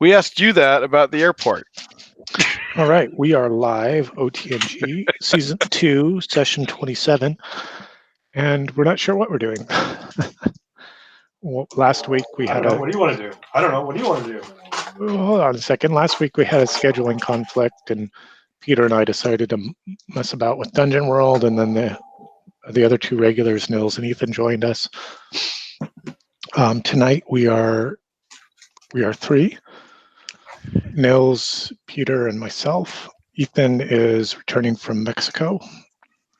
We asked you that about the airport. All right, we are live, OTNG Season 2, Session 27, and we're not sure what we're doing. Well, last week we had What do you want to do? I don't know. What do you want to do? Hold on a second. Last week we had a scheduling conflict, and Peter and I decided to mess about with Dungeon World, and then the other two regulars, Nils and Ethan, joined us. Tonight we are three. Nils, Peter, and myself. Ethan is returning from Mexico,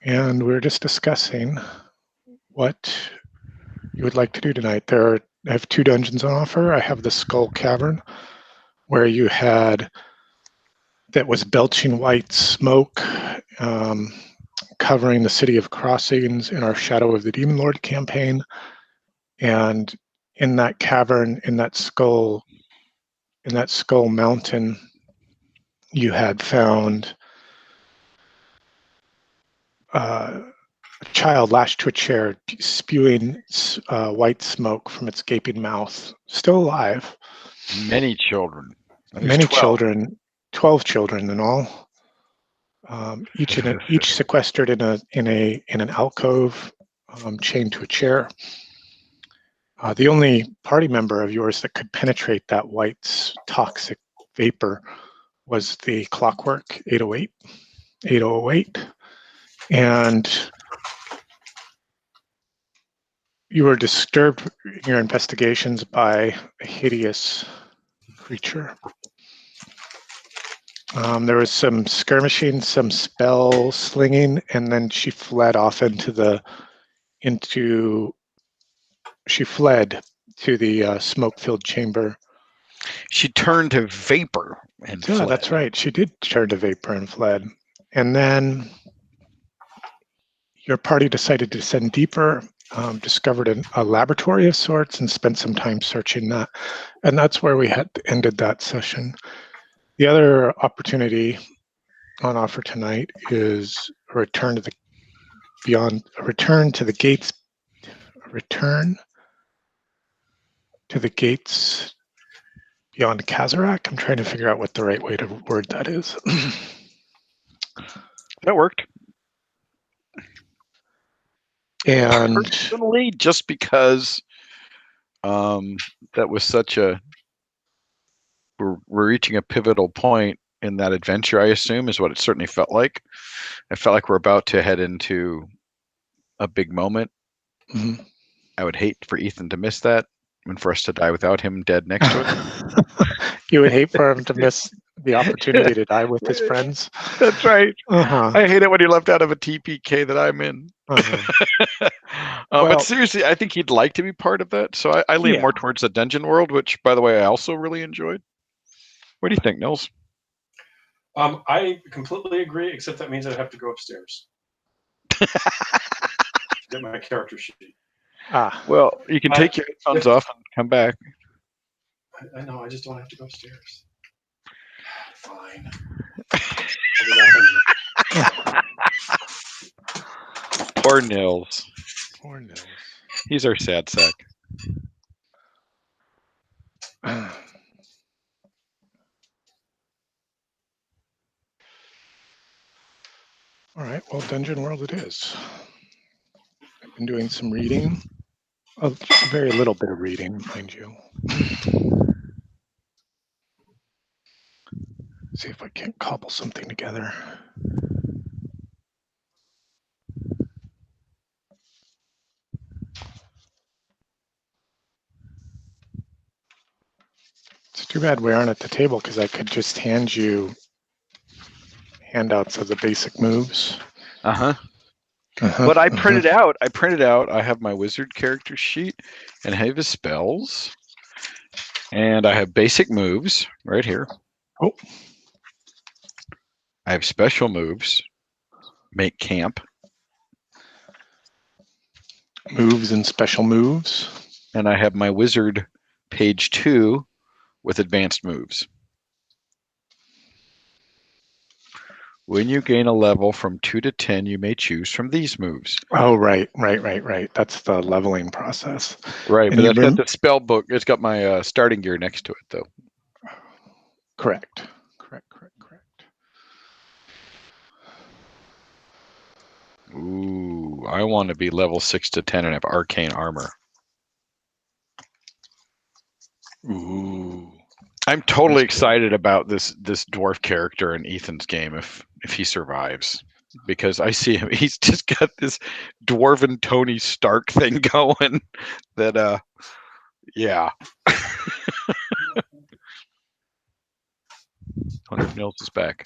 and we're just discussing what you would like to do tonight. I have two dungeons on offer. I have the Skull Cavern, where you had that was belching white smoke, covering the city of Crossings in our Shadow of the Demon Lord campaign. And in that cavern, in that skull mountain, you had found a child lashed to a chair, spewing white smoke from its gaping mouth, still alive. Many children. Many 12. Children, 12 children in all. Each sequestered in an alcove, chained to a chair. The only party member of yours that could penetrate that white toxic vapor was the Clockwork 8008. And you were disturbed in your investigations by a hideous creature. There was some skirmishing, some spell slinging, and then she fled off she fled to the smoke-filled chamber. She turned to vapor and fled. That's right. She did turn to vapor and fled. And then your party decided to descend deeper, discovered a laboratory of sorts, and spent some time searching that. And that's where we had ended that session. The other opportunity on offer tonight is a return to the gates beyond Kazarak. I'm trying to figure out what the right way to word that is. That worked. And personally, just because that was such a we're reaching a pivotal point in that adventure, I assume, is what it certainly felt like. I felt like we're about to head into a big moment. Mm-hmm. I would hate for Ethan to miss that and for us to die without him dead next to us. You would hate for him to miss the opportunity to die with his friends. That's right. Uh-huh. I hate it when he left out of a TPK that I'm in. Uh-huh. But seriously, I think he'd like to be part of that. So I lean more towards the Dungeon World, which, by the way, I also really enjoyed. What do you think, Nils? I completely agree, except that means I have to go upstairs. Get my character sheet. Well, you can take your headphones off and come back. I know, I just don't have to go upstairs. Fine. Poor Nils. Poor Nils. He's our sad sack. All right, well, Dungeon World it is. I've been doing some reading. A very little bit of reading, mind you. See if I can't cobble something together. It's too bad we aren't at the table, because I could just hand you handouts of the basic moves. But I printed out. I have my wizard character sheet, and I have his spells, and I have basic moves right here. Oh. I have special moves. Make camp. Moves and special moves. And I have my wizard page 2 with advanced moves. When you gain a level from 2 to 10, you may choose from these moves. Oh, right. That's the leveling process. Right, but that's got the spell book. It's got my starting gear next to it, though. Correct. Ooh, I want to be level 6 to 10 and have arcane armor. Ooh. I'm totally That's good. excited about this dwarf character in Ethan's game if he survives, because I see him. He's just got this dwarven Tony Stark thing going. That yeah. Wonder if Nils is back.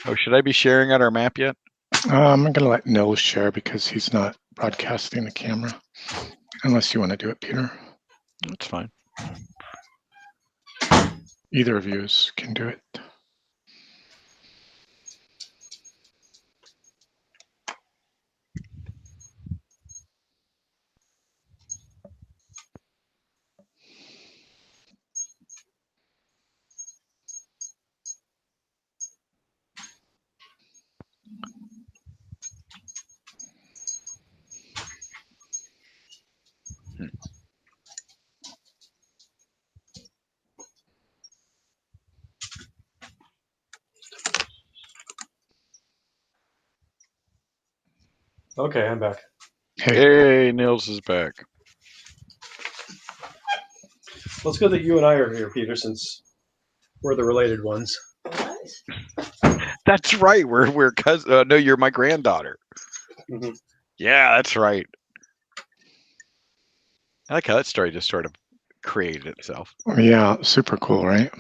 Oh, should I be sharing out our map yet? I'm going to let Nils share because he's not broadcasting the camera. Unless you want to do it, Peter. That's fine. Either of you can do it. Okay, I'm back. Hey, Nils is back. Well, it's good that you and I are here, Peter, since we're the related ones. That's right. We're cousin. No, you're my granddaughter. Mm-hmm. Yeah, that's right. I like how that story just sort of created itself. Yeah, super cool, right?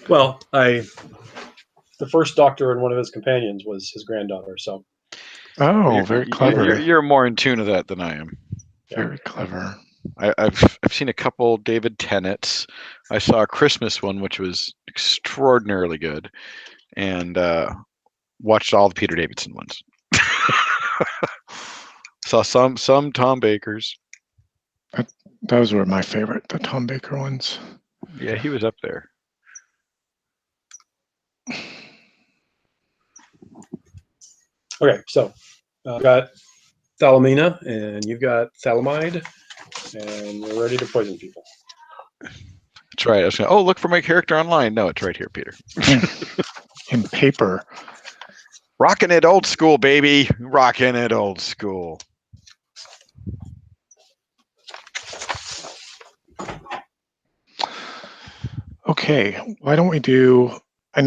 Well, the first doctor and one of his companions was his granddaughter, so. Oh, very clever. You're more in tune of that than I am. Very clever. I've seen a couple David Tennant's. I saw a Christmas one, which was extraordinarily good, and watched all the Peter Davidson ones. Saw some Tom Baker's. Those were my favorite, the Tom Baker ones. Yeah, he was up there. Okay, so I've got Thalamina, and you've got Thalamide, and we're ready to poison people. That's right. I was going, look for my character online. No, it's right here, Peter. In paper. Rocking it old school, baby. Rocking it old school. Okay, why don't we do, why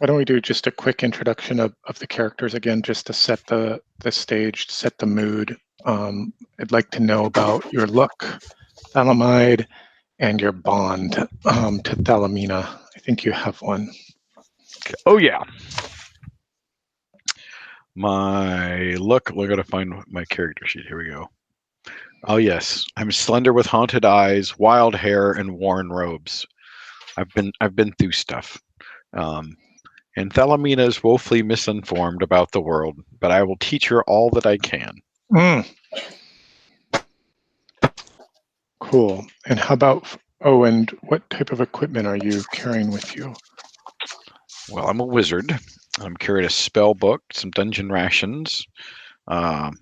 don't we do just a quick introduction of the characters again, just to set the stage, set the mood. I'd like to know about your look, Thalamide, and your bond to Thalamina. I think you have one. Okay. Oh, yeah. My look, we're going to find my character sheet. Here we go. Oh, yes. I'm slender with haunted eyes, wild hair, and worn robes. I've been through stuff. And Thalamina is woefully misinformed about the world, but I will teach her all that I can. Cool. And how about, and what type of equipment are you carrying with you? Well, I'm a wizard. I'm carrying a spell book, some dungeon rations, bag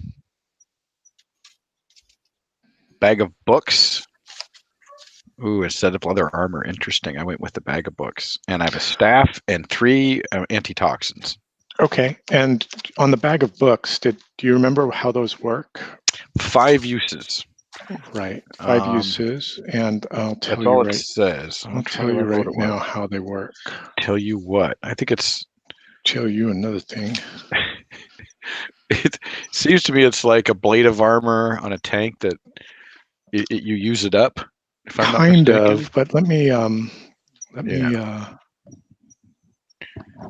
of books. Ooh, instead of leather armor, interesting. I went with the bag of books, and I have a staff and 3 antitoxins. Okay, and on the bag of books, do you remember how those work? 5 uses. Right, 5 uses, and I'll tell that's you all right. it says. I'll tell you right now how they work. Tell you what? I think it's. Tell you another thing. It seems to me it's like a blade of armor on a tank that you use it up. If I'm not mistaken. Kind of, but let me.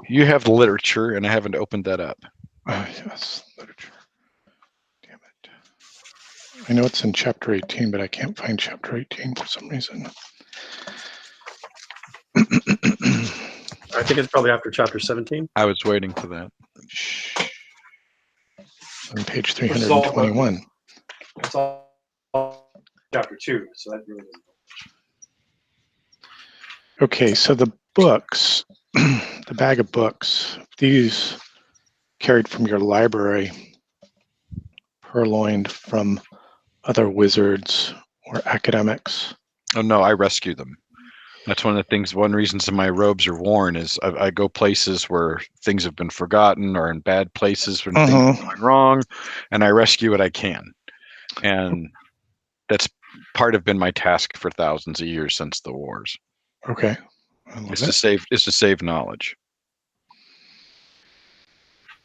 You have the literature, and I haven't opened that up. Yes, literature. Damn it! I know it's in chapter 18, but I can't find chapter 18 for some reason. I think it's probably after chapter 17. I was waiting for that. On page 321. It's all chapter 2, so that really isn't. Okay, so the books, the bag of books, these carried from your library, purloined from other wizards or academics. Oh no, I rescue them. That's one of the things. One reasons my robes are worn is I go places where things have been forgotten or in bad places when things are going wrong, and I rescue what I can. And that's part of been my task for thousands of years since the wars. Okay. Is to save knowledge.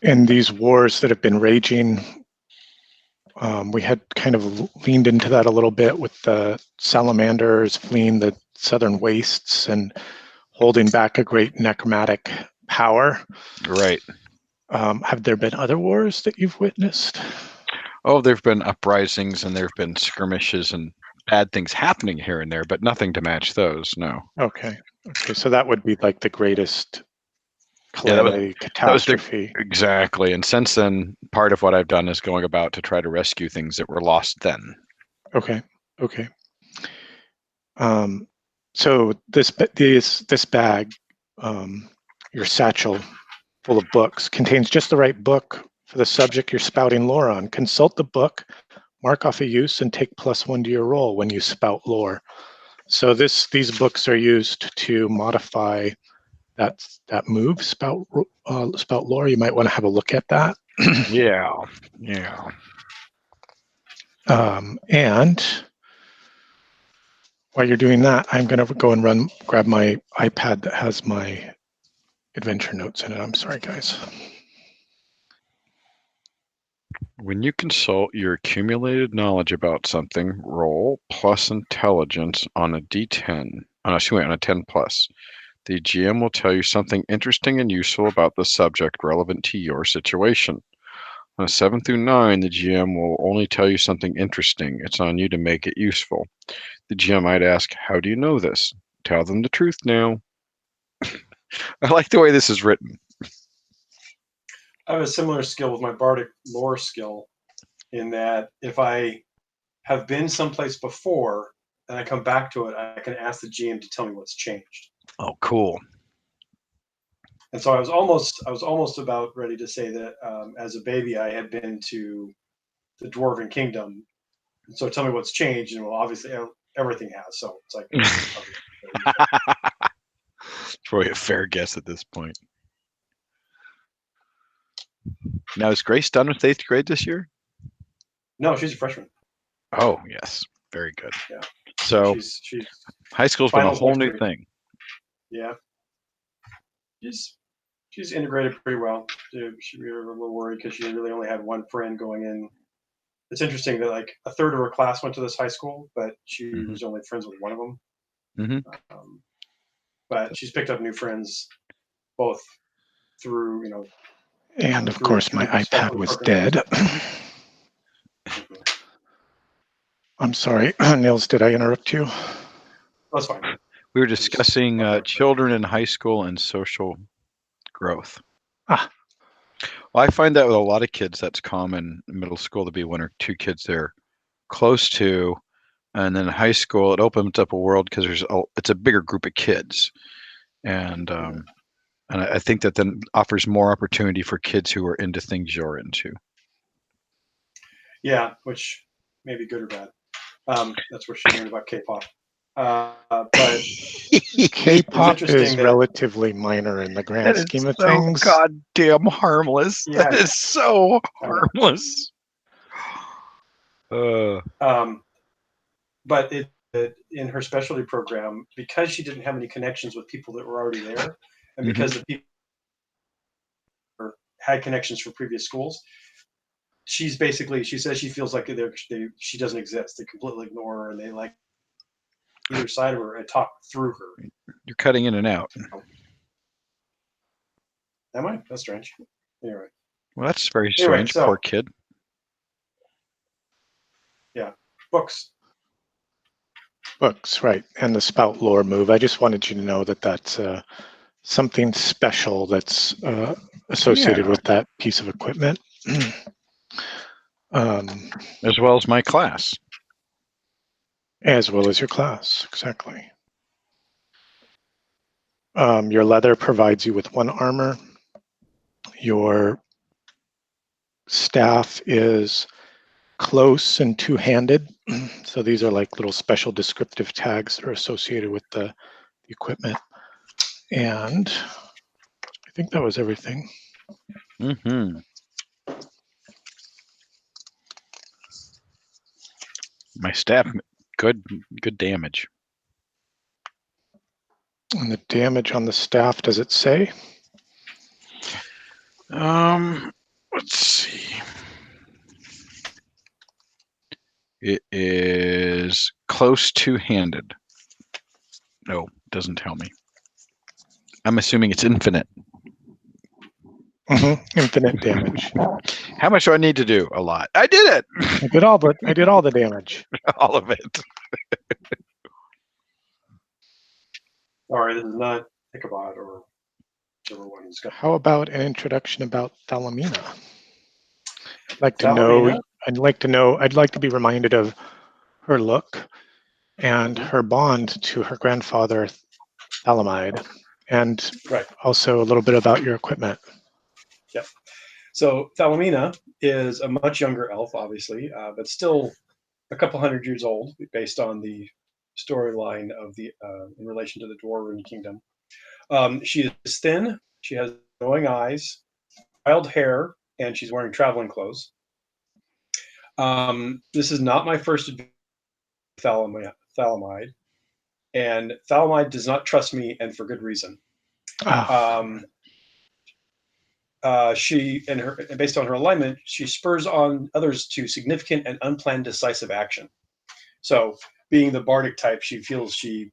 In these wars that have been raging, we had kind of leaned into that a little bit with the salamanders fleeing the southern wastes and holding back a great necromantic power. Right. Have there been other wars that you've witnessed? Oh, there've been uprisings and there've been skirmishes and bad things happening here and there, but nothing to match those. No. Okay. Okay. So that would be like the greatest That calamity, was catastrophe. exactly. And since then, part of what I've done is going about to try to rescue things that were lost then. Okay. Okay. So this bag, your satchel full of books, contains just the right book for the subject you're spouting lore on. Consult the book, mark off a use, and take +1 to your roll when you spout lore. So these books are used to modify that move, spout lore. You might want to have a look at that. Yeah. And while you're doing that, I'm going to go and grab my iPad that has my adventure notes in it. I'm sorry, guys. When you consult your accumulated knowledge about something, roll plus intelligence on a D10. On a 10 plus. The GM will tell you something interesting and useful about the subject relevant to your situation. On a 7 through 9, the GM will only tell you something interesting. It's on you to make it useful. The GM might ask, how do you know this? Tell them the truth now. I like the way this is written. I have a similar skill with my bardic lore skill in that if I have been someplace before and I come back to it, I can ask the GM to tell me what's changed. Oh, cool. And so I was almost about ready to say that as a baby I had been to the Dwarven Kingdom. And so tell me what's changed, and well, obviously everything has. So it's like It's probably a fair guess at this point. Now, is Grace done with 8th grade this year? No, she's a freshman. Oh, yes. Very good. Yeah. So she's high school's been a whole new thing. Yeah. She's integrated pretty well. We were a little worried because she really only had one friend going in. It's interesting that like a third of her class went to this high school, but she was only friends with one of them. But she's picked up new friends, both through And of course, my iPad was dead. I'm sorry, Nils. Did I interrupt you? That's fine. We were discussing children in high school and social growth. Well, I find that with a lot of kids, that's common in middle school to be one or two kids they're close to, and then in high school it opens up a world because it's a bigger group of kids, and I think that then offers more opportunity for kids who are into things you're into. Yeah, which may be good or bad. That's where she learned about K-pop. But K-pop is relatively minor in the grand scheme of things. Goddamn harmless. Yeah. That is so harmless. But in her specialty program, because she didn't have any connections with people that were already there, and because the people had connections from previous schools, she says she feels like she doesn't exist. They completely ignore her, and they like either side of her and talk through her. You're cutting in and out. Am I? That's strange. Anyway. Well, that's very strange. Poor kid. Yeah. Books, right. And the spout lore move. I just wanted you to know that that's something special that's associated with that piece of equipment. As well as my class. As well as your class, exactly. Your leather provides you with 1 armor. Your staff is close and two-handed. So these are like little special descriptive tags that are associated with the equipment. And I think that was everything. Mm-hmm. My staff, good damage. And the damage on the staff, does it say? Let's see. It is close two-handed. No, doesn't tell me. I'm assuming it's infinite. Infinite damage. How much do I need to do? A lot. I did it. I did all the damage. All of it. All right, this is not Ichabod or whichever one he's got. How about an introduction about Thalamina? I'd like to be reminded of her look and her bond to her grandfather, Thalamide, and also a little bit about your equipment. Yep. So Thalamina is a much younger elf, obviously, but still a couple hundred years old, based on the storyline of the in relation to the Dwarven Kingdom. She is thin. She has glowing eyes, wild hair, and she's wearing traveling clothes. This is not my first Thalamide, and Thalamide does not trust me, and for good reason. She and based on her alignment, she spurs on others to significant and unplanned decisive action. So, being the bardic type, she feels she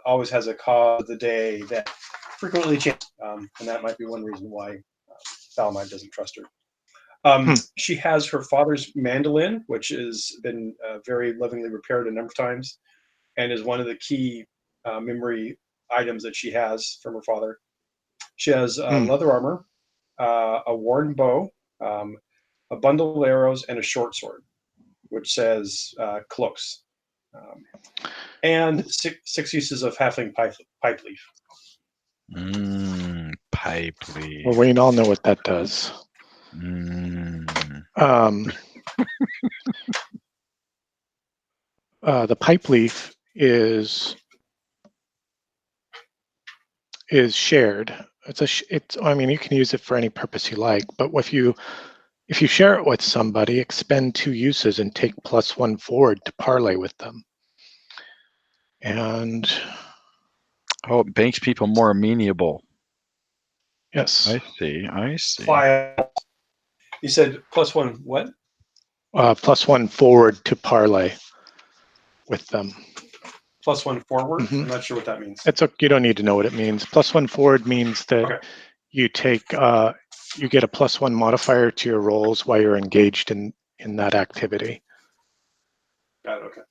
always has a cause of the day that frequently changes, and that might be one reason why Thalamide doesn't trust her. She has her father's mandolin, which has been very lovingly repaired a number of times, and is one of the key memory items that she has from her father. She has leather armor, a worn bow, a bundle of arrows, and a short sword, which says close, and six uses of halfling pipe leaf. Pipe leaf. Well, we all know what that does. The pipe leaf is shared. I mean, you can use it for any purpose you like, but if you share it with somebody, expend 2 uses and take +1 forward to parlay with them. And it makes people more amenable. Yes. I see. You said +1 what? +1 forward to parlay with them. +1 forward? I'm not sure what that means. You don't need to know what it means. +1 forward means that you take you get a +1 modifier to your rolls while you're engaged in that activity. Got it, okay.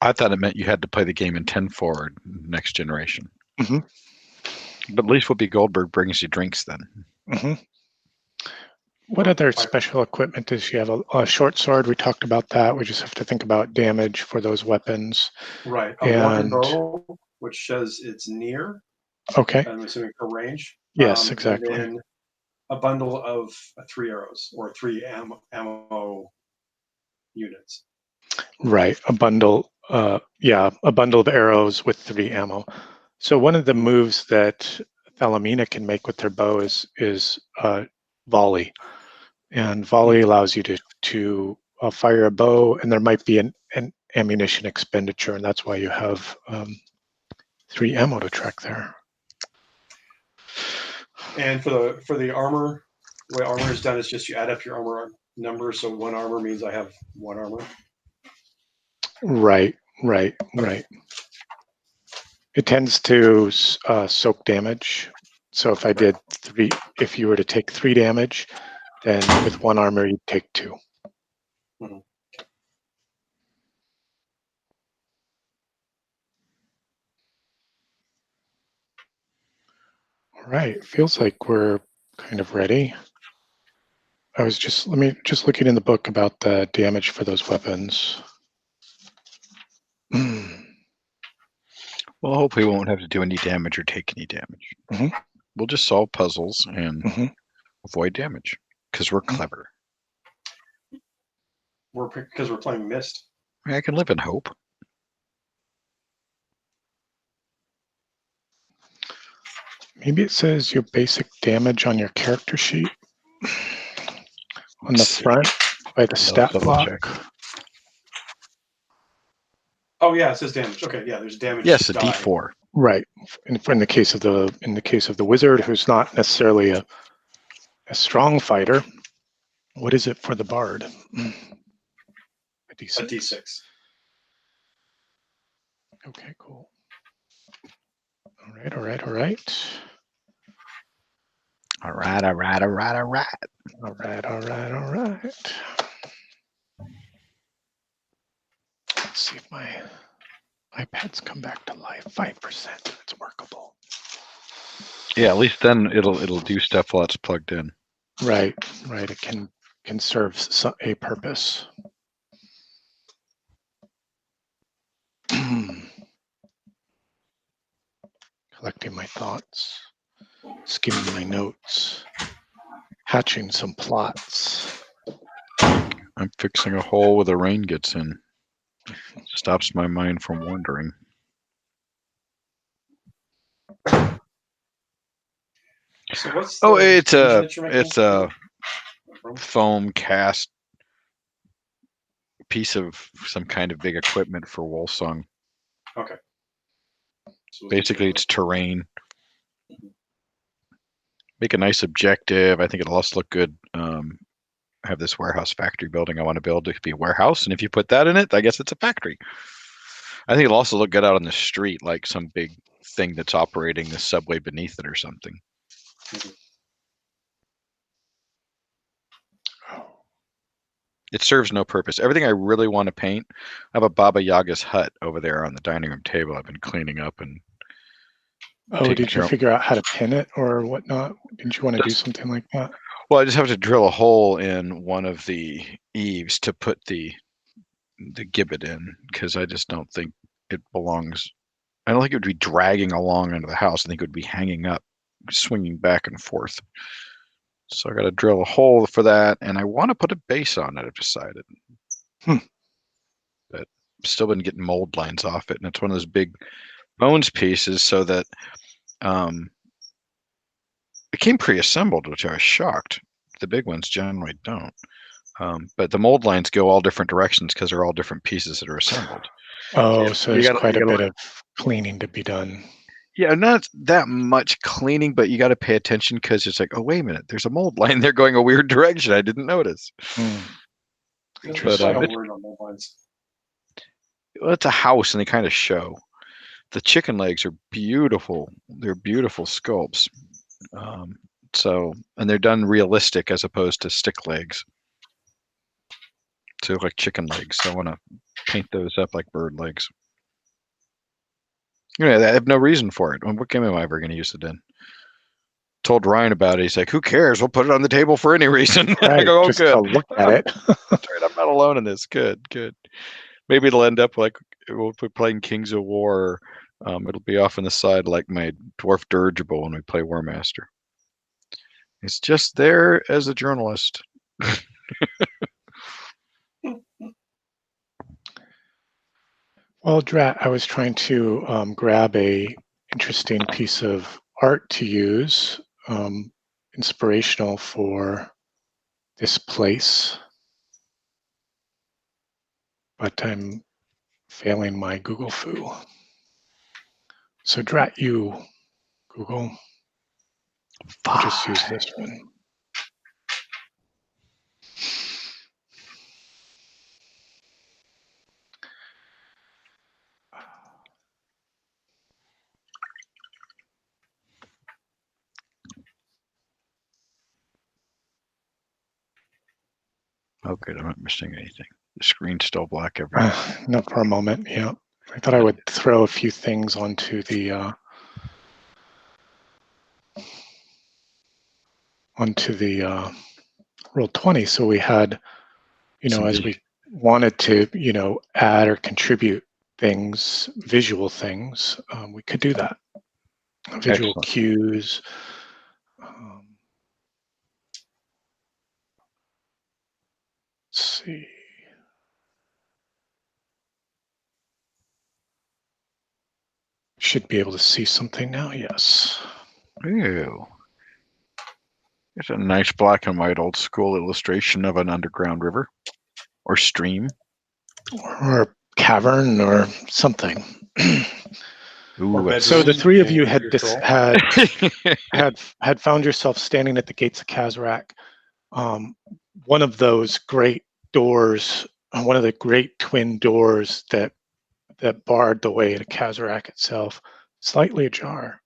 I thought it meant you had to play the game in 10 forward, next generation. Mm-hmm. But at least Whoopi Goldberg brings you drinks then. Mm-hmm. What other special equipment does she have? A short sword, we talked about that. We just have to think about damage for those weapons. Right. A worn bow, which says it's near. Okay. I'm assuming for range. Yes, exactly. And then a bundle of 3 arrows, or 3 ammo units. Right. A bundle of arrows with 3 ammo. So one of the moves that Thalamina can make with her bow is volley. And volley allows you to fire a bow, and there might be an ammunition expenditure, and that's why you have 3 ammo to track there. And for the armor, the way armor is done is just you add up your armor number. So 1 armor means I have 1 armor. Right. It tends to soak damage. So if I did 3, if you were to take 3 damage, then with 1 armor you'd take 2. Mm-hmm. All right, feels like we're kind of ready. I was just looking in the book about the damage for those weapons. Well, hopefully we won't have to do any damage or take any damage. Mm-hmm. We'll just solve puzzles and avoid damage. because we're clever. Because we're playing Mist. I can live in hope. Maybe it says your basic damage on your character sheet on the front by the stat block. Oh yeah, it says damage. Okay, yeah, there's damage. Yes, a die. D4. Right. In the case of the wizard, who's not necessarily a strong fighter, what is it for the bard? A D6. A D6. Okay, cool. All right. All right. All right. All right. All right. All right. All right. All right. All right. All right. Let's see if my iPad's come back to life. 5%. It's workable. Yeah, at least then it'll do stuff while it's plugged in. Right. Right. It can serve a purpose. Collecting my thoughts, skimming my notes, hatching some plots. I'm fixing a hole where the rain gets in. Stops my mind from wandering. So what's it's a foam cast piece of some kind of big equipment for Wolsung. Okay. So basically, it's terrain. Make a nice objective. I think it'll also look good. I have this warehouse factory building I want to build to be a warehouse, and if you put that in it, I guess it's a factory. I think it'll also look good out on the street, like some big thing that's operating the subway beneath it or something. Mm-hmm. It serves no purpose. Everything I really want to paint, I have a Baba Yaga's hut over there on the dining room table I've been cleaning up and did you figure out how to pin it or whatnot? Didn't you want to do something like that? Well, I just have to drill a hole in one of the eaves to put the gibbet in, because I just don't think it belongs. I don't think it would be dragging along under the house. I think it would be hanging up, swinging back and forth. So I got to drill a hole for that, and I want to put a base on it, I've decided. But still been getting mold lines off it, and it's one of those big bones pieces, so that it came pre-assembled, which I was shocked. The big ones generally don't. But the mold lines go all different directions because they're all different pieces that are assembled. Oh, so there's quite a bit of cleaning to be done. Yeah, not that much cleaning, but you got to pay attention because it's like, oh, wait a minute, there's a mold line there going a weird direction. I didn't notice. But well, it's a house, and they kind of show. The chicken legs are beautiful. They're beautiful sculpts. And they're done realistic as opposed to stick legs. So like chicken legs. So I want to paint those up like bird legs. I have no reason for it. What game am I ever going to use it in? Told Ryan about it. He's like, "Who cares? We'll put it on the table for any reason." Right, I go, "Oh, just good. To look at it." That's right. I'm not alone in this. Good. Maybe it'll end up like we'll be playing Kings of War. It'll be off on the side like my dwarf dirigible when we play War Master. It's just there as a journalist. Well, Drat, I was trying to grab a interesting piece of art to use, inspirational for this place, but I'm failing my Google foo. So Drat, you Google. I'll just use this one. Oh, good. I'm not missing anything. The screen's still black everywhere. No, for a moment, yeah. I thought I would throw a few things onto the Roll20, so we had, as we wanted to, add or contribute things, visual things, we could do that. Visual Excellent. cues. see. Should be able to see something now, yes. Ew. It's a nice black and white old school illustration of an underground river or stream. Or cavern or something. Ooh, So the three of you had Had had found yourself standing at the gates of Kazarak. One of those great doors, one of the great twin doors that barred the way to Kazarak itself, slightly ajar.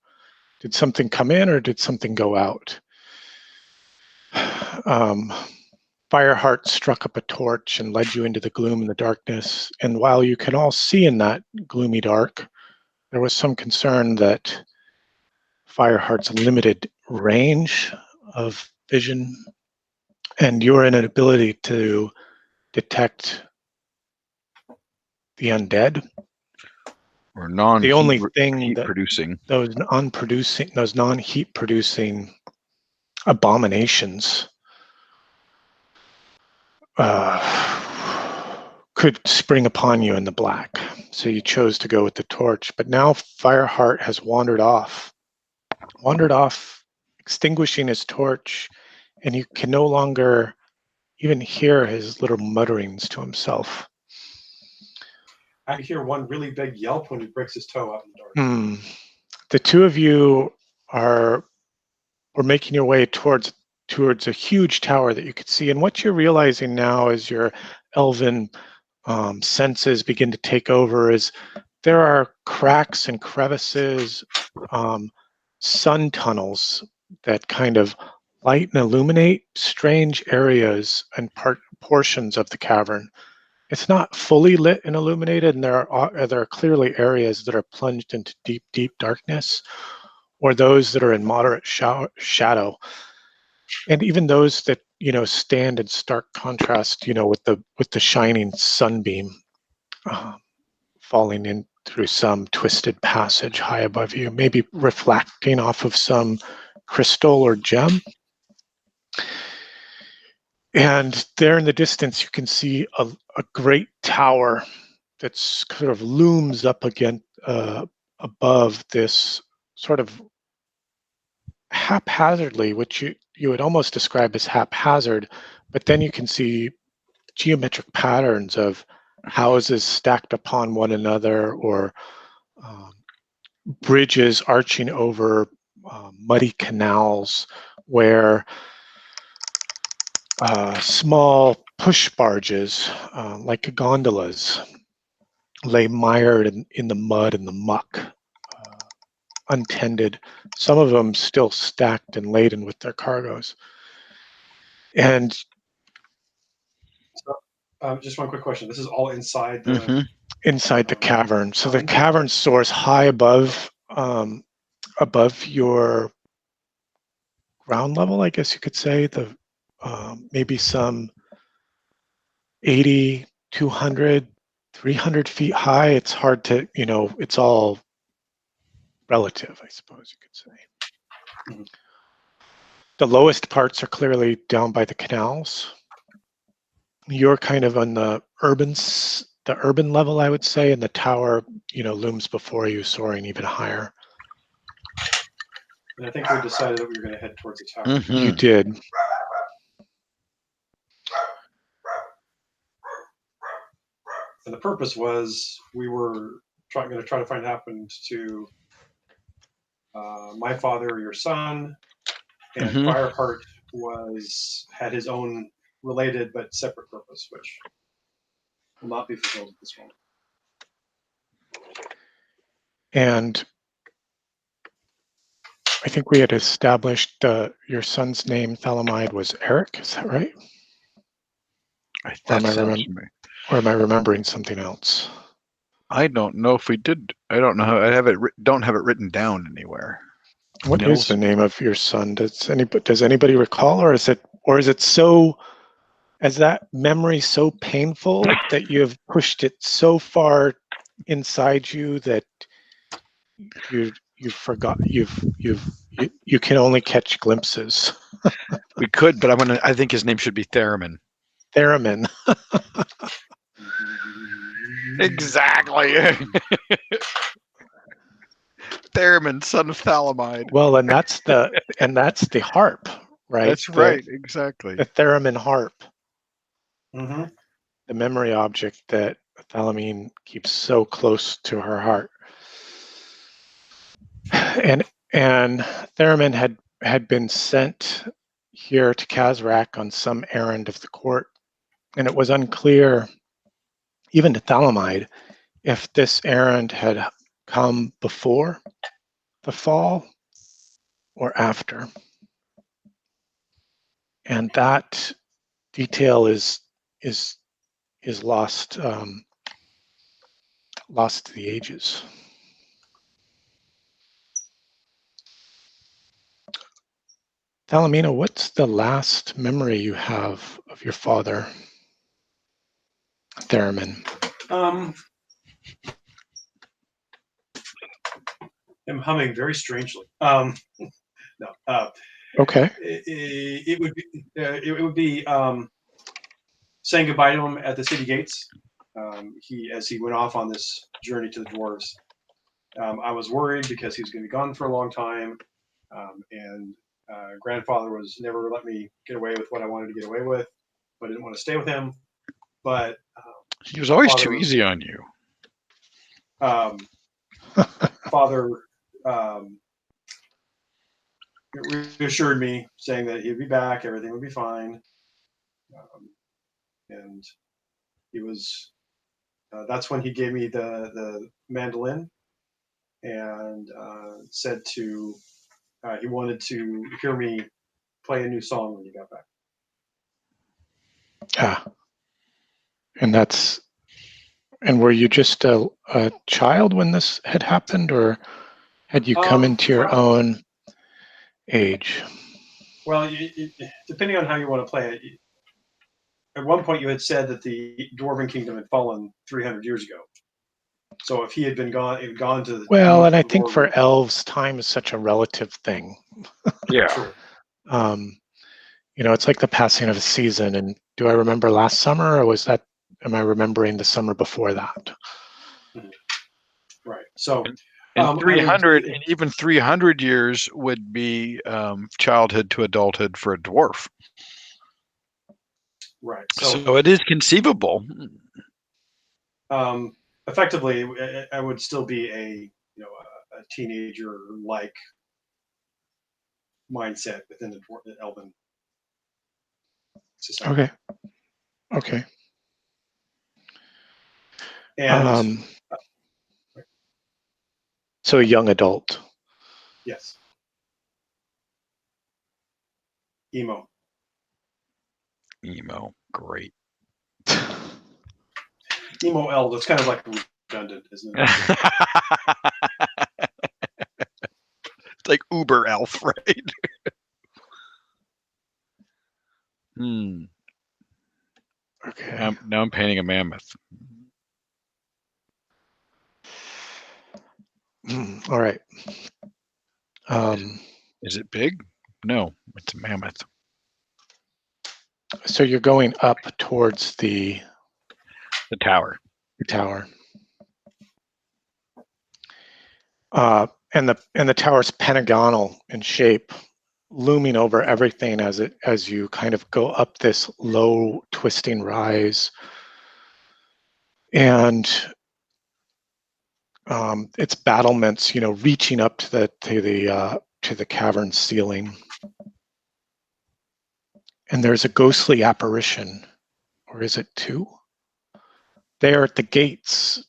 Did something come in or did something go out? Fireheart struck up a torch and led you into the gloom and the darkness. And while you can all see in that gloomy dark, there was some concern that Fireheart's limited range of vision and your inability to detect the undead. or non The only thing heat that producing. those non-heat producing abominations could spring upon you in the black. So you chose to go with the torch. But now Fireheart has wandered off, extinguishing his torch, and you can no longer even hear his little mutterings to himself. I hear one really big yelp when he breaks his toe out in the dark. The two of you are making your way towards a huge tower that you could see. And what you're realizing now as your elven senses begin to take over is there are cracks and crevices, sun tunnels that kind of light and illuminate strange areas and portions of the cavern. It's not fully lit and illuminated, and there are clearly areas that are plunged into deep, deep darkness, or those that are in moderate shadow. And even those that, stand in stark contrast, with the shining sunbeam falling in through some twisted passage high above you, maybe reflecting off of some crystal or gem. And there in the distance, you can see a great tower that sort of looms up against above this sort of haphazardly, which you would almost describe as haphazard, but then you can see geometric patterns of houses stacked upon one another, or bridges arching over muddy canals where small push barges, like gondolas, lay mired in the mud and the muck, untended, some of them still stacked and laden with their cargoes. And just one quick question. This is all inside the inside the cavern. So the cavern soars high above your ground level, I guess you could say. The maybe some 80, 200, 300 feet high. It's hard to, it's all relative, I suppose you could say. Mhm. The lowest parts are clearly down by the canals. You're kind of on the urban level, I would say, and the tower, looms before you, soaring even higher. And I think we decided that we were going to head towards the tower. You did. And the purpose was we were going to try to find what happened to my father, your son, and Fireheart had his own related but separate purpose, which will not be fulfilled at this moment. And I think we had established your son's name, Thalamide, was Eric. Is that right? Or am I remembering something else? I don't know if we did. I don't know how. Don't have it written down anywhere. What is the name of your son? Does anybody recall, or is it so? Is that memory so painful that you have pushed it so far inside you that you've forgot you can only catch glimpses? We could, but I think his name should be Theremin. theremin. Exactly. Theremin, son of Thalamide. Well, and that's the harp, right? That's right, exactly. The theremin harp, Mm-hmm. the memory object that Thalamine keeps so close to her heart. And Theremin had been sent here to Kazrak on some errand of the court, and it was unclear, even to Thalamide, if this errand had come before the fall or after. And that detail is lost lost to the ages. Thalamina, what's the last memory you have of your father, Theremin? I'm humming very strangely. No. Okay. It would be saying goodbye to him at the city gates. As he went off on this journey to the dwarves. I was worried because he was going to be gone for a long time, and grandfather was never let me get away with what I wanted to get away with, but I didn't want to stay with him. But he was always too easy on you. Father reassured me, saying that he'd be back, everything would be fine, and he was. That's when he gave me the mandolin, and said he wanted to hear me play a new song when he got back. Ah, and were you just a child when this had happened, or had you come into your own age? Well, depending on how you want to play it, at one point you had said that the Dwarven Kingdom had fallen 300 years ago. So if he had gone to the... Well, and I think for elves, time is such a relative thing. Yeah. True. It's like the passing of a season. And do I remember last summer, or am I remembering the summer before that? Right. So... And 300, and even 300 years would be childhood to adulthood for a dwarf. Right. So it is conceivable. Effectively, I would still be a teenager-like mindset within the elven society. Okay. And so a young adult. yes. Emo, great. Emo elf. That's kind of like redundant, isn't it? It's like Uber elf, right? Okay. Now I'm painting a mammoth. All right. Is it big? No, it's a mammoth. So you're going up towards the tower. The tower. And the tower's pentagonal in shape, looming over everything as you kind of go up this low twisting rise. And its battlements, reaching up to the cavern ceiling. And there's a ghostly apparition, or is it two? They are at the gates,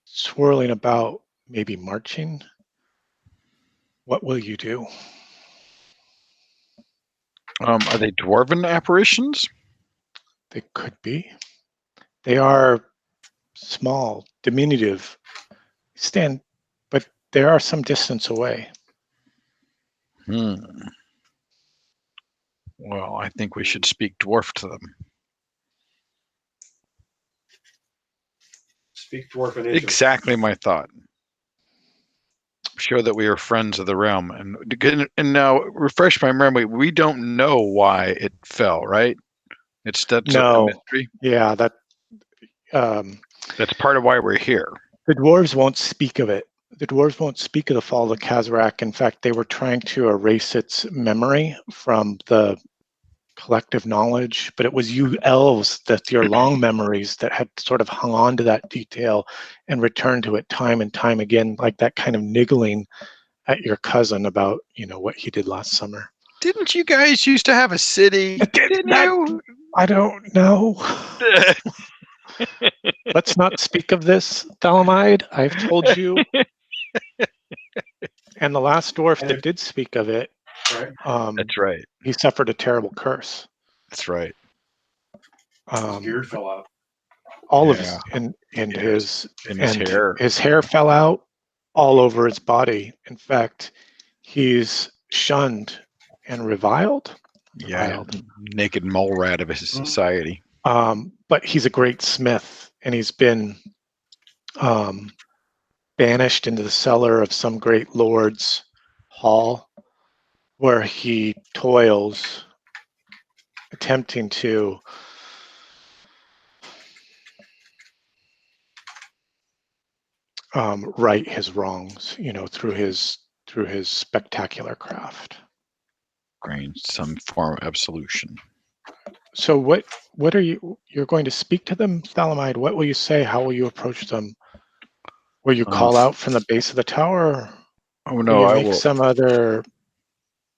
swirling about, maybe marching. What will you do? Are they dwarven apparitions? They could be. They are small, diminutive, but they are some distance away. Well, I think we should speak dwarf to them. Speak dwarf and exactly my thought. Show that we are friends of the realm, and now refresh my memory. We don't know why it fell, right? It's that's No. a mystery. Yeah, that That's part of why we're here. the dwarves won't speak of it. The dwarves won't speak of the fall of Kazarak. In fact, they were trying to erase its memory from the collective knowledge, but it was you elves, that your long memories, that had sort of hung on to that detail and returned to it time and time again, like that kind of niggling at your cousin about, what he did last summer. Didn't you guys used to have a city? Didn't you? I don't know. Let's not speak of this, Thalamide. I've told you. And the last dwarf that did speak of it, Right. That's right. he suffered a terrible curse. That's right. His beard fell out. All of Yeah. his hair. His hair fell out all over his body. In fact, he's shunned and reviled. Yeah, naked mole rat of his society. But he's a great smith, and he's been banished into the cellar of some great lord's hall, where he toils, attempting to right his wrongs, through his spectacular craft. Some form of absolution. So what are you're going to speak to them, Thalamide? What will you say? How will you approach them? Will you call out from the base of the tower? Oh no, will you I make will. some other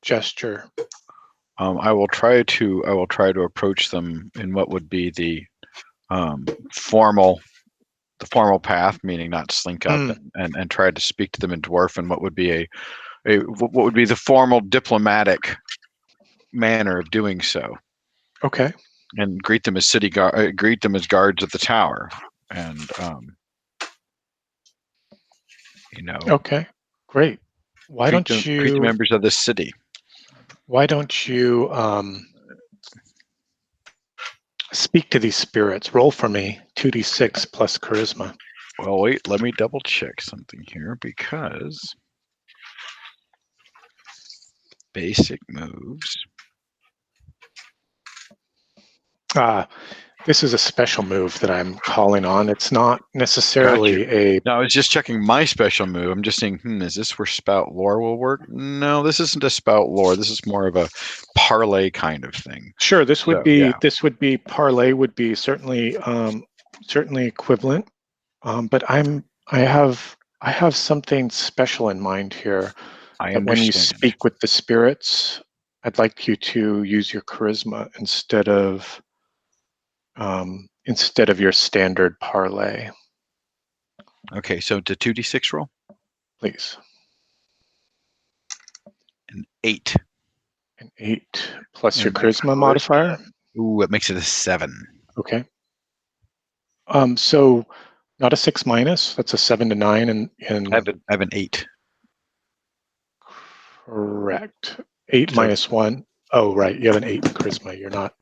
gesture. I will try to approach them in what would be the formal path, meaning not slink up and try to speak to them in dwarf, and what would be what would be the formal diplomatic manner of doing so. Okay. And greet them as greet them as guards of the tower, and Okay, great. Why don't you greet the members of the city? Why don't you speak to these spirits? Roll for me 2d6 plus charisma. Well, wait, let me double check something here, because basic moves. This is a special move that I'm calling on. It's not necessarily No, I was just checking my special move. I'm just saying, is this where spout lore will work? No, this isn't a spout lore. This is more of a parlay kind of thing. Sure, this would be parlay would be certainly equivalent. But I have something special in mind here. That when you speak with the spirits, I'd like you to use your charisma instead of your standard parlay. Okay, so the 2d6 roll, please. An 8. An 8 plus your charisma modifier. Ooh, it makes it a 7. Okay. So not a 6 minus. That's a 7 to 9, and I have an 8. Correct. 8 minus 1. Oh, right. You have an 8 in charisma. You're not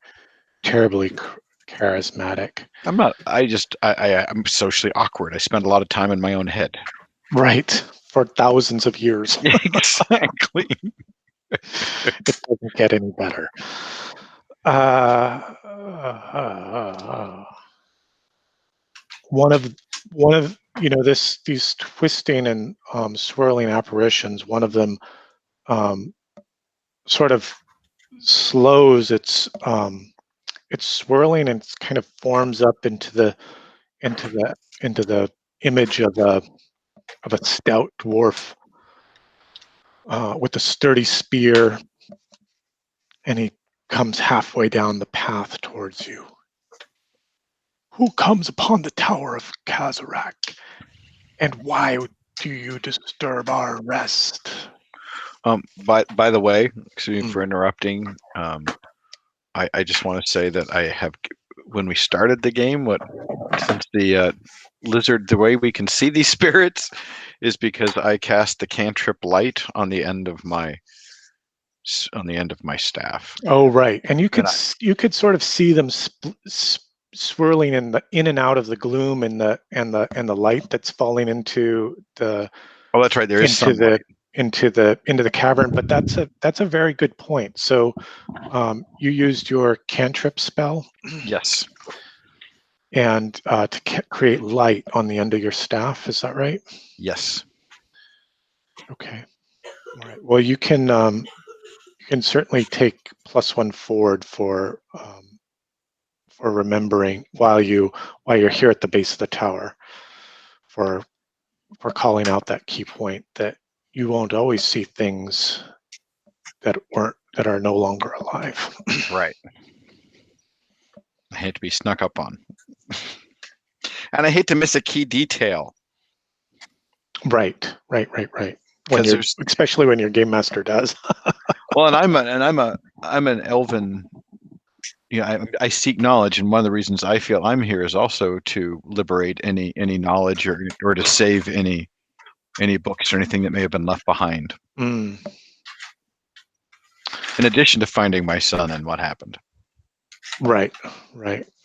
terribly charismatic. I'm not. I'm socially awkward. I spend a lot of time in my own head. Right. For thousands of years. Exactly. It doesn't get any better. One of these twisting and swirling apparitions. One of them sort of slows its swirling and kind of forms up into the image of a stout dwarf with a sturdy spear, and he comes halfway down the path towards you. Who comes upon the tower of Kazarak, and why do you disturb our rest? By the way, excuse me for interrupting. I just want to say that I have, when we started the game, since the lizard, the way we can see these spirits is because I cast the cantrip light on the end of my staff. Oh, right, and you could sort of see them swirling in and out of the gloom and the light that's falling into the. Oh, that's right. There is some light. into the cavern. But that's a very good point. So you used your cantrip spell. Yes. And to create light on the end of your staff. Is that right? Yes. Okay. All right. Well, you can certainly take +1 forward for remembering while you're here at the base of the tower, for calling out that key point that you won't always see things that are no longer alive. Right. I hate to be snuck up on. And I hate to miss a key detail. Right. Especially when your game master does. Well, and I'm an elven. I seek knowledge, and one of the reasons I feel I'm here is also to liberate any knowledge or to save any books or anything that may have been left behind. Mm. In addition to finding my son and what happened. Right.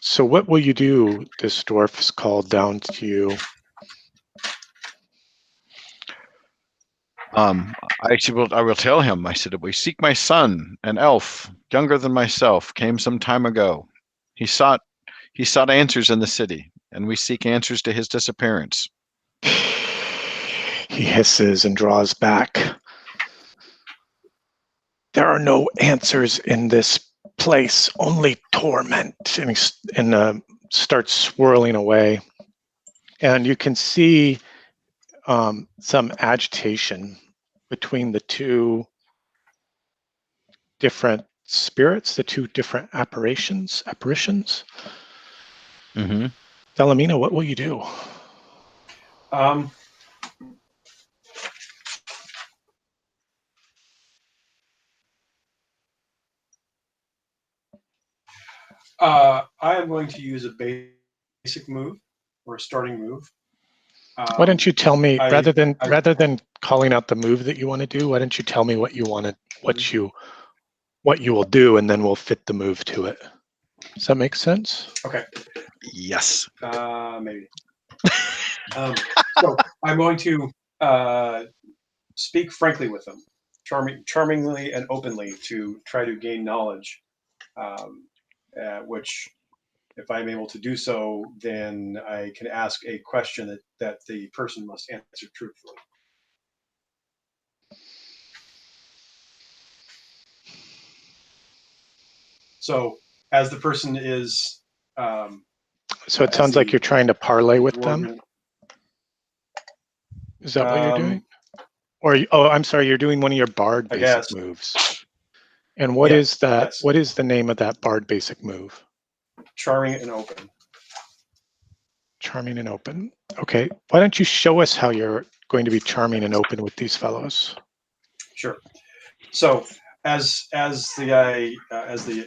So what will you do? This dwarf's called down to you. I will tell him. I said, we seek my son, an elf, younger than myself, came some time ago. He sought answers in the city, and we seek answers to his disappearance. He hisses and draws back. There are no answers in this place, only torment. And he starts swirling away. And you can see some agitation between the two different spirits, the two different apparitions. Mm-hmm. Delamina, what will you do? I am going to use a basic move or a starting move. Why don't you tell me, rather than calling out the move that you want to do, why don't you tell me what you will do, and then we'll fit the move to it. Does that make sense? Okay. Yes. Maybe. So I'm going to speak frankly with them, charmingly and openly, to try to gain knowledge, which, if I'm able to do so, then I can ask a question that the person must answer truthfully. So, as the person is... so it sounds like you're trying to parlay with them? Is that what you're doing? Or, I'm sorry, you're doing one of your bard basic moves. And what is that? Yes. What is the name of that bard basic move? Charming and open. Charming and open. Okay. Why don't you show us how you're going to be charming and open with these fellows? Sure. So as the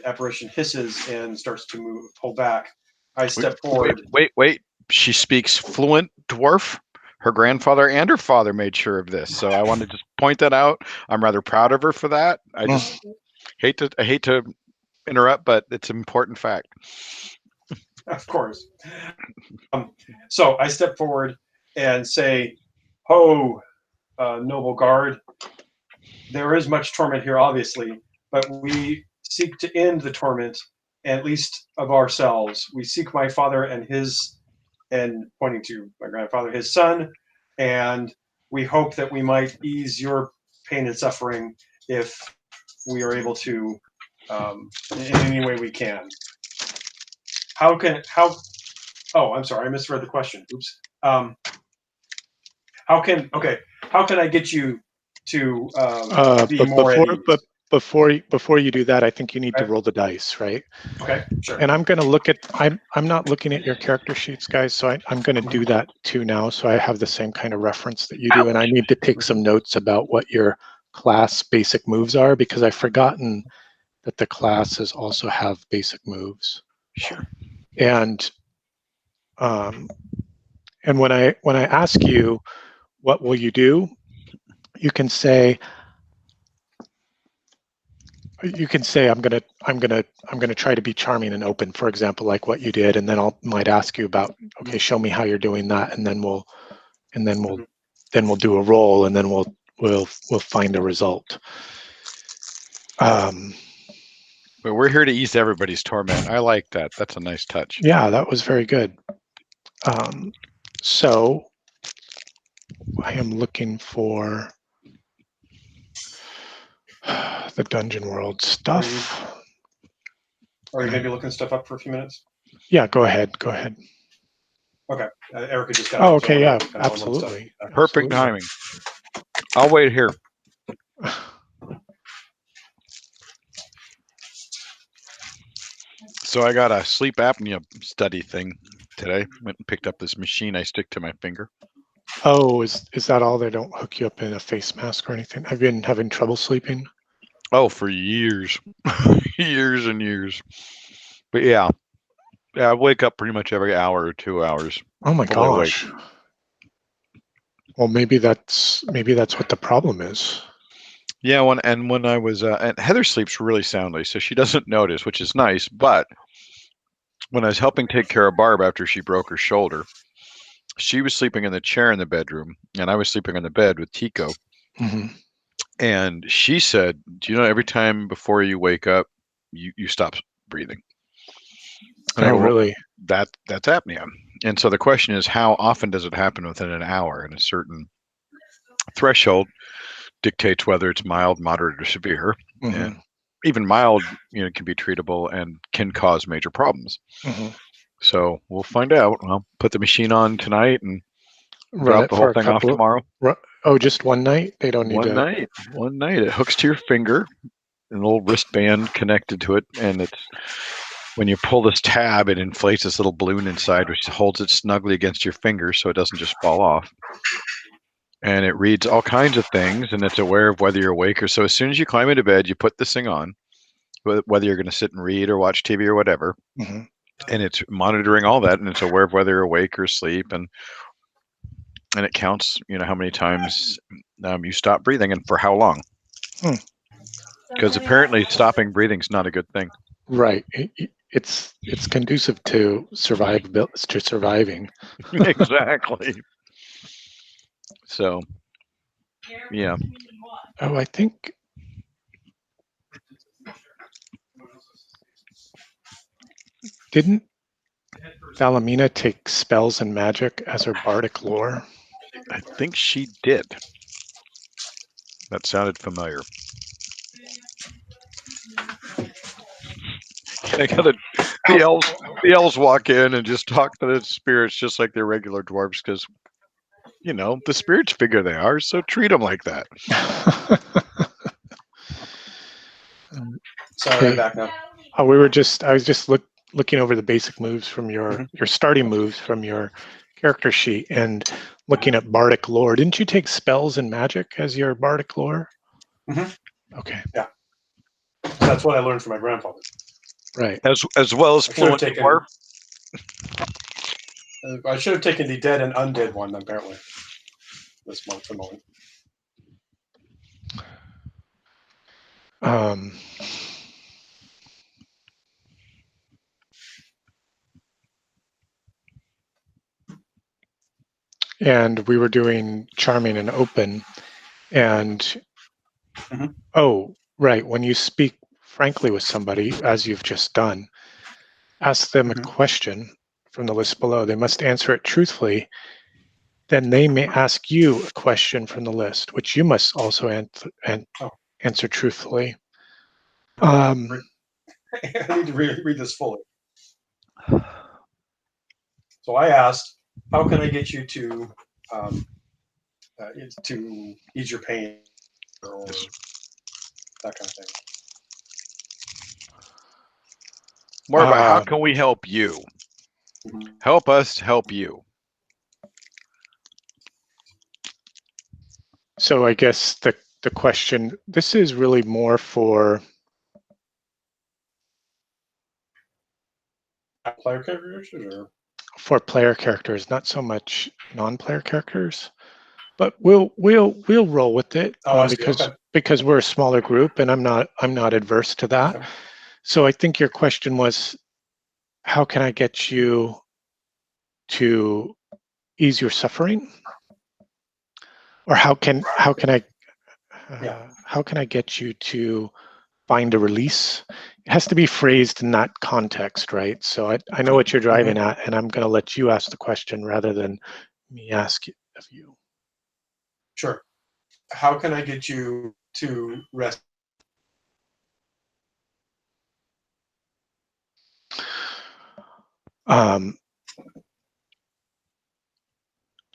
apparition hisses and starts to pull back, I step forward. Wait. She speaks fluent dwarf. Her grandfather and her father made sure of this, so I want to just point that out. I'm rather proud of her for that. I just hate to interrupt, but it's an important fact. Of course. So I step forward and say, "Ho, noble guard. There is much torment here, obviously, but we seek to end the torment, at least of ourselves. We seek my father and his, and pointing to my grandfather, his son, and we hope that we might ease your pain and suffering if we are able to, in any way we can." Oh, I'm sorry, I misread the question. Oops. How can I get you to be more at ease? But before you do that, I think you need to roll the dice, right? Okay, sure. And I'm going to look at, I'm not looking at your character sheets, guys, so I'm going to do that too now, so I have the same kind of reference that you do, and I need to take some notes about what your class basic moves are, because I've forgotten that the classes also have basic moves. Sure. And when I ask you, what will you do? You can say I'm gonna try to be charming and open, for example, like what you did, and then might ask you about, okay, show me how you're doing that, and then we'll do a roll, and then we'll we'll find a result. But we're here to ease everybody's torment. I like that. That's a nice touch. Yeah, that was very good. So I am looking for the Dungeon World stuff. Are you maybe looking stuff up for a few minutes? Yeah, go ahead. Go ahead. Okay. Erica just got. Oh, okay. Yeah, kind of absolutely. Perfect timing. I'll wait here. So I got a sleep apnea study thing today. Went and picked up this machine I stick to my finger. Oh, is that all? They don't hook you up in a face mask or anything? I've been having trouble sleeping. Oh, for years, years and years. But yeah, I wake up pretty much every hour or 2 hours. Oh my Fully awake. gosh. Well, maybe that's what the problem is. Yeah, when I was and Heather sleeps really soundly, so she doesn't notice, which is nice. But when I was helping take care of Barb after she broke her shoulder, she was sleeping in the chair in the bedroom, and I was sleeping on the bed with Tico. Mm-hmm. And she said, "Do you know every time before you wake up, you stop breathing?" And I go, Really? That's apnea. And so the question is, how often does it happen within an hour? And a certain threshold dictates whether it's mild, moderate, or severe. Mm-hmm. And even mild, can be treatable and can cause major problems. Mm-hmm. So we'll find out. I'll put the machine on tonight and Run drop it the for whole a thing off couple. tomorrow. Oh, just one night? They don't need One to. night. It hooks to your finger, an little wristband connected to it, and it's when you pull this tab, it inflates this little balloon inside, which holds it snugly against your finger so it doesn't just fall off. And it reads all kinds of things, and it's aware of whether you're awake or so. As soon as you climb into bed, you put this thing on, whether you're going to sit and read or watch TV or whatever, Mm-hmm. and it's monitoring all that, and it's aware of whether you're awake or asleep, and it counts, how many times you stop breathing and for how long. Because apparently stopping breathing is not a good thing. Right. It's conducive to surviving. Exactly. So, yeah. Oh, I think. Didn't Valamina take spells and magic as her bardic lore? I think she did. That sounded familiar. I got the elves walk in and just talk to the spirits just like they're regular dwarves because, the spirits figure they are, so treat them like that. Sorry, I'm back now. I was just looking over the basic moves from your starting moves from your character sheet and looking at bardic lore. Didn't you take spells and magic as your bardic lore? Mm-hmm. Okay. Yeah. That's what I learned from my grandfather. Right. As well as fluent dwarf. I should have taken the dead and undead one, apparently. This month, the moment. And we were doing charming and open, and oh, right. When you speak frankly with somebody, as you've just done, ask them a question from the list below. They must answer it truthfully. Then they may ask you a question from the list, which you must also answer truthfully. I need to read this fully. So I asked, how can I get you to ease your pain or that kind of thing? More about how can we help you? Help us help you. So I guess the question, this is really more for player characters, or? For player characters, not so much non-player characters. But we'll roll with it because we're a smaller group, and I'm not adverse to that. Okay. So I think your question was, how can I get you to ease your suffering, or how can How can I get you to find a release? It has to be phrased in that context, right? So I know what you're driving at, and I'm going to let you ask the question rather than me ask it of you. Sure. How can I get you to rest?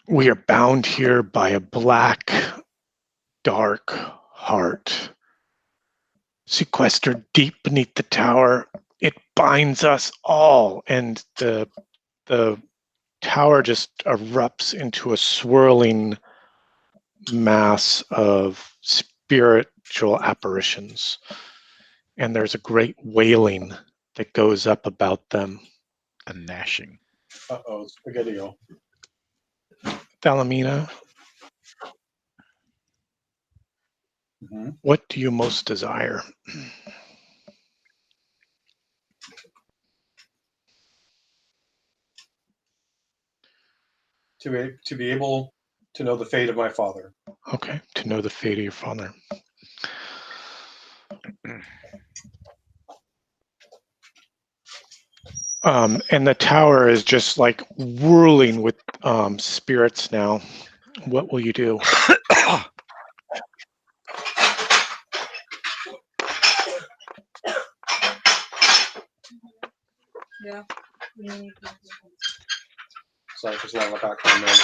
We are bound here by a black, dark heart. Sequestered deep beneath the tower, it binds us all, and the tower just erupts into a swirling mass of spiritual apparitions. And there's a great wailing that goes up about them. A gnashing. Uh-oh, spaghetti-o. Thalamina, what do you most desire? To be able to know the fate of my father. Okay, to know the fate of your father. And the tower is just like whirling with spirits now. What will you do? Yeah. Sorry, there's a lot of background noise.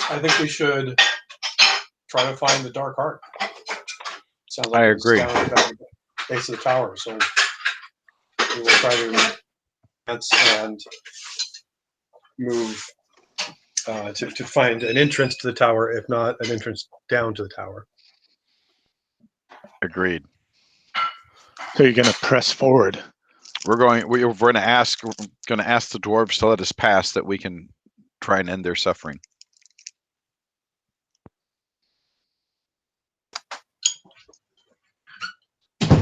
I think we should try to find the dark heart. Sounds like I it's agree. down at the base of the tower, so we will try to advance and move to find an entrance to the tower, if not an entrance down to the tower. Agreed. So you're going to press forward. We're going to ask the dwarves to let us pass that we can try and end their suffering.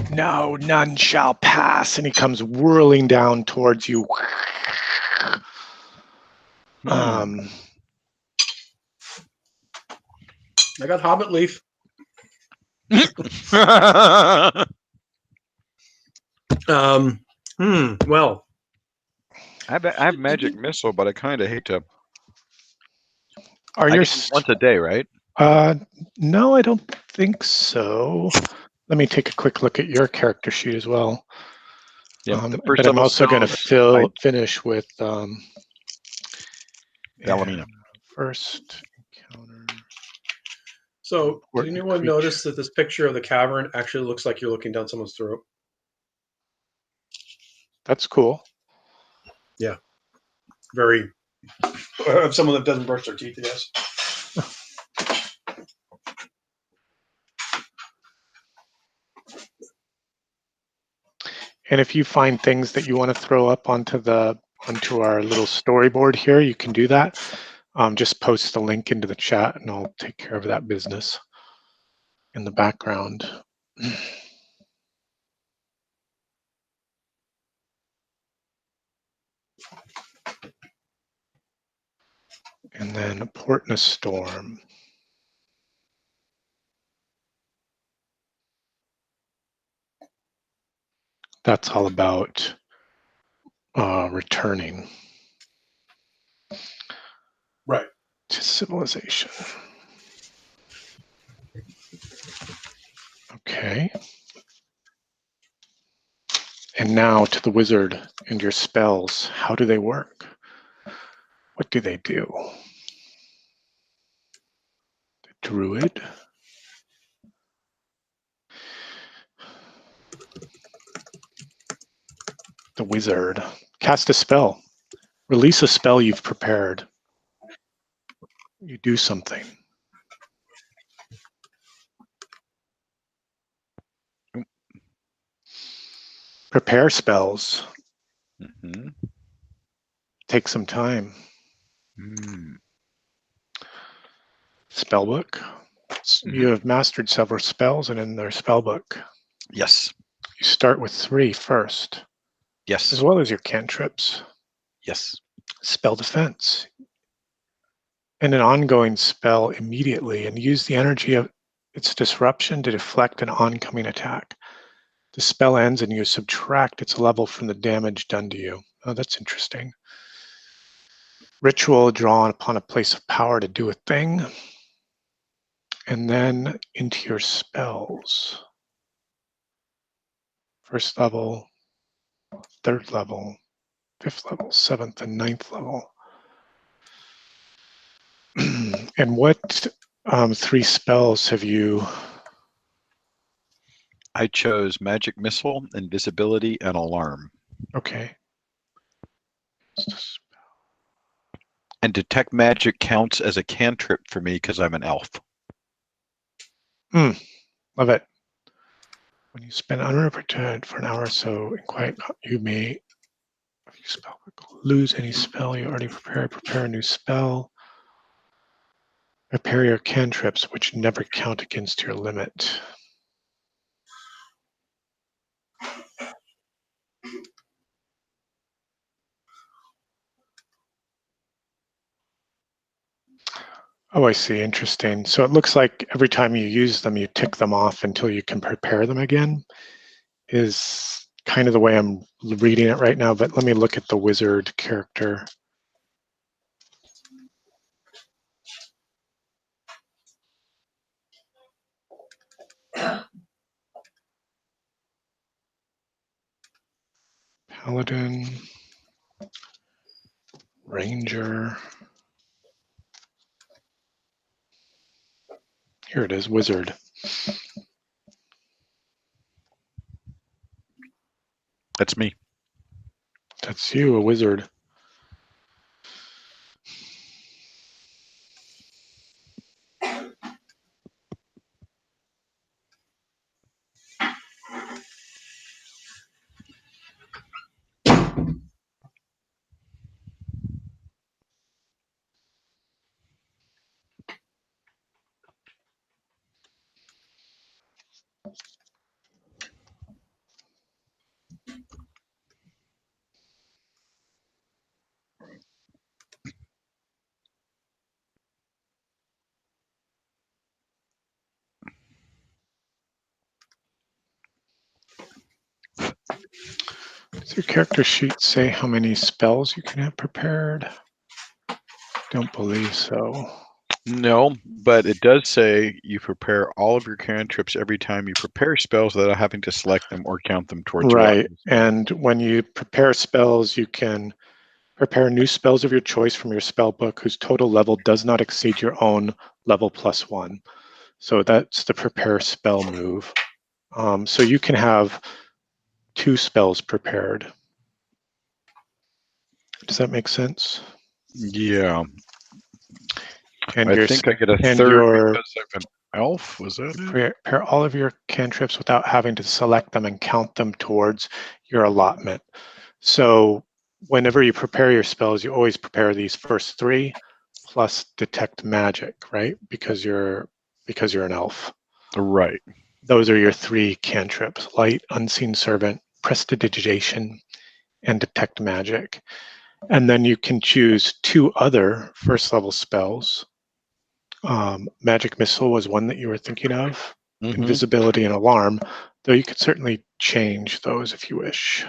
No, none shall pass. And he comes whirling down towards you. I got Hobbit leaf. Well, I have magic missile, but I kind of hate to. Are I you get once a day, right? No, I don't think so. Let me take a quick look at your character sheet as well. Yeah, but I'm also going to finish with Thalamina. First encounter. So, did anyone notice that this picture of the cavern actually looks like you're looking down someone's throat? That's cool. Yeah. Very. Of someone that doesn't brush their teeth, I guess. And if you find things that you want to throw up onto our little storyboard here, you can do that. Just post the link into the chat and I'll take care of that business in the background. And then a port in a storm. That's all about returning. Right. To civilization. Okay. And now to the wizard and your spells. How do they work? What do they do? The druid. The wizard. Cast a spell. Release a spell you've prepared. You do something. Prepare spells. Take some time. Spellbook. You have mastered several spells and in their spellbook. Yes. You start with 3 first. Yes. As well as your cantrips. Yes. Spell defense. and an ongoing spell immediately and use the energy of its disruption to deflect an oncoming attack. The spell ends and you subtract its level from the damage done to you. Oh, that's interesting. Ritual, drawn upon a place of power to do a thing. And then into your spells. First level, third level, fifth level, seventh and ninth level. And what 3 spells have you? I chose Magic Missile, Invisibility, and Alarm. Okay. And Detect Magic counts as a cantrip for me because I'm an elf. Love it. When you spend unrepresented for an hour or so in quiet, you may lose any spell you already prepared. Prepare a new spell. Prepare your cantrips, which never count against your limit. Oh, I see. Interesting. So it looks like every time you use them, you tick them off until you can prepare them again, is kind of the way I'm reading it right now. But let me look at the wizard character. Paladin, Ranger. Here it is, wizard. That's me. That's you, a wizard. Does your character sheet say how many spells you can have prepared? Don't believe so. No, but it does say you prepare all of your cantrips every time you prepare spells without having to select them or count them towards your Right. weapons. And when you prepare spells, you can prepare new spells of your choice from your spell book whose total level does not exceed your own level +1. So that's the prepare spell move. So you can have 2 spells prepared. Does that make sense? Yeah. And I think I get a and third your because I'm an elf. Was that it? prepare all of your cantrips without having to select them and count them towards your allotment. So whenever you prepare your spells, you always prepare these first 3 plus detect magic, right? Because you're an elf. Right. Those are your 3 cantrips: light, unseen servant, prestidigitation, and detect magic. And then you can choose 2 other first level spells. Magic Missile was one that you were thinking of. Invisibility and Alarm, though you could certainly change those if you wish.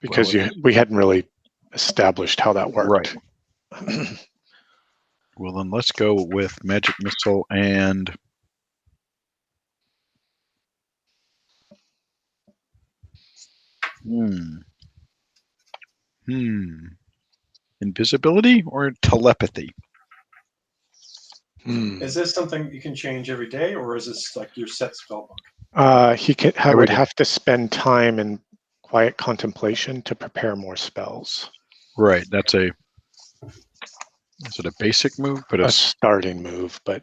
Because we hadn't really established how that worked. Right. Well, then let's go with Magic Missile and invisibility or telepathy? Is this something you can change every day, or is this like your set spell book? He would have to spend time in quiet contemplation to prepare more spells. Right. That's is it a basic move? But a starting move, but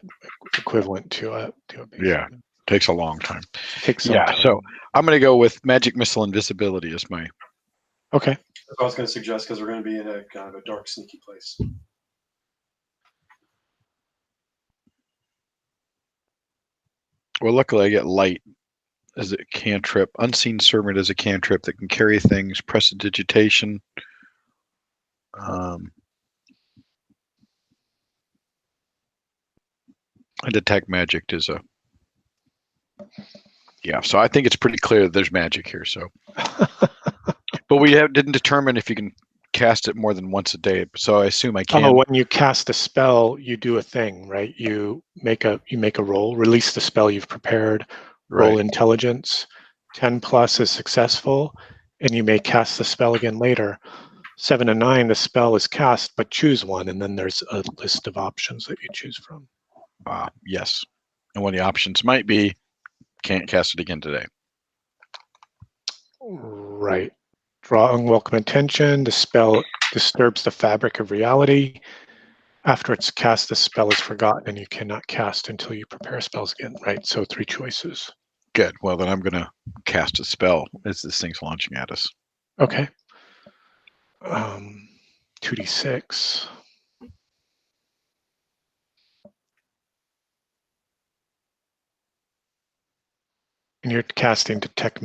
equivalent to a basic yeah, move. Takes a long time. Takes some time. So I'm going to go with Magic Missile Invisibility as my. Okay. That's what I was going to suggest, because we're going to be in a kind of a dark, sneaky place. Well, luckily I get light as a cantrip, unseen servant as a cantrip that can carry things, prestidigitation. And detect magic is a. Yeah, so I think it's pretty clear that there's magic here. So, but we didn't determine if you can cast it more than once a day. So I assume I can. Oh, when you cast a spell, you do a thing, right? You make a roll, release the spell you've prepared, roll Right. intelligence. 10 plus is successful, and you may cast the spell again later. 7 and 9, the spell is cast, but choose one, and then there's a list of options that you choose from. Yes. And one of the options might be can't cast it again today. Right. Draw unwelcome attention. The spell disturbs the fabric of reality. After it's cast, the spell is forgotten, and you cannot cast until you prepare spells again. Right. So 3 choices. Good. Well, then I'm going to cast a spell as this thing's launching at us. Okay. 2d6. And you're casting detect.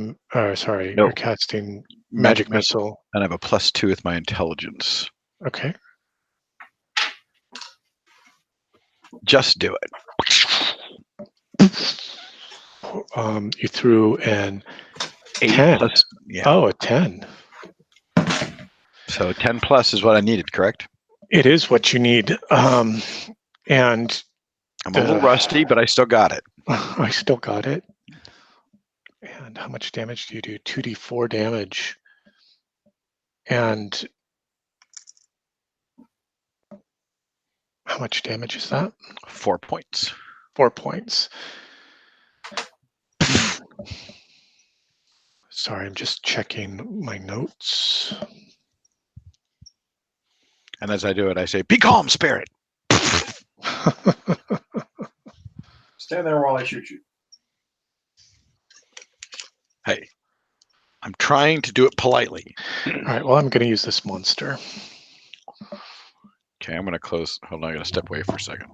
Sorry, No. you're casting magic missile. And I have a +2 with my intelligence. Okay. Just do it. You threw an 8 10. plus. Yeah. Oh, a 10. So 10 plus is what I needed, correct? It is what you need. And I'm a little rusty, but I still got it. I still got it. And how much damage do you do? 2d4 damage. And how much damage is that? 4 points. 4 points. Sorry, I'm just checking my notes. And as I do it, I say, "Be calm, spirit." Stand there while I shoot you. Hey, I'm trying to do it politely. All right, well, I'm going to use this monster. Okay, I'm going to close. Hold on, I'm going to step away for a second.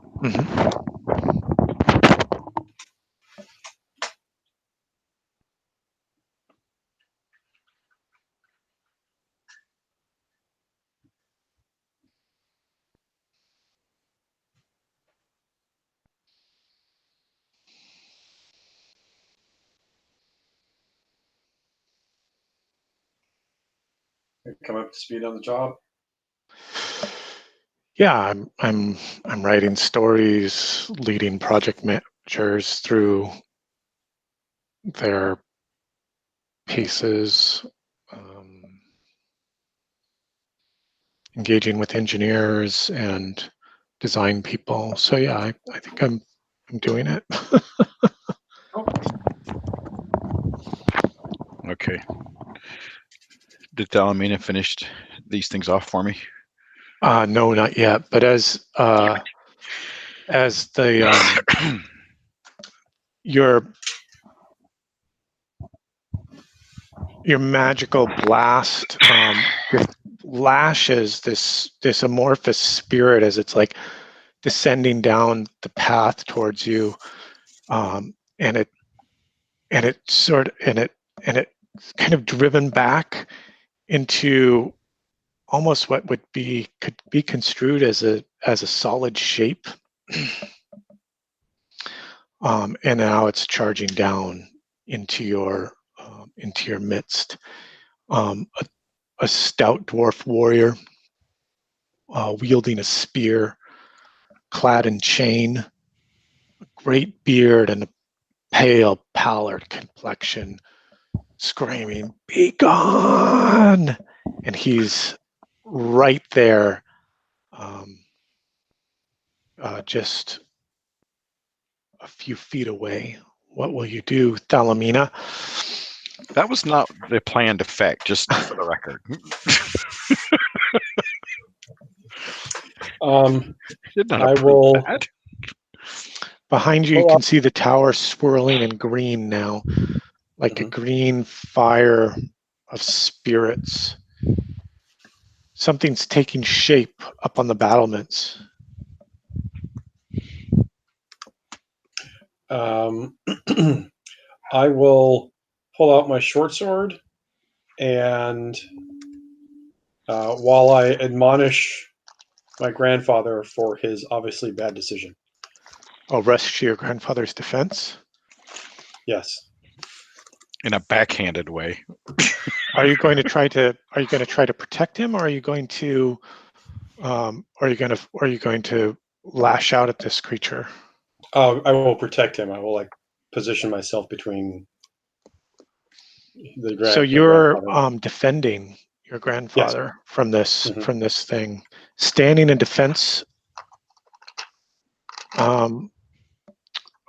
Come up to speed on the job. Yeah, I'm writing stories, leading project managers through their pieces, engaging with engineers and design people. So yeah, I think I'm doing it. Okay. Did Thalamina finish these things off for me? No, not yet. But as the your magical blast lashes this amorphous spirit as it's like descending down the path towards you, and it kind of driven back into almost what could be construed as a solid shape, and now it's charging down into your midst. A stout dwarf warrior wielding a spear, clad in chain, a great beard, and a pale, pallid complexion, screaming, "Be gone!" And he's right there, just a few feet away. What will you do, Thalamina? That was not the planned effect, just for the record. I will. That. Behind you, you can see the tower swirling in green now, like a green fire of spirits. Something's taking shape up on the battlements. I will pull out my short sword, and while I admonish my grandfather for his obviously bad decision. Oh, rush to your grandfather's defense. Yes. In a backhanded way. Are you going to try to protect him, or are you going to lash out at this creature? I will protect him. I will like position myself between the So you're defending your grandfather from this thing, standing in defense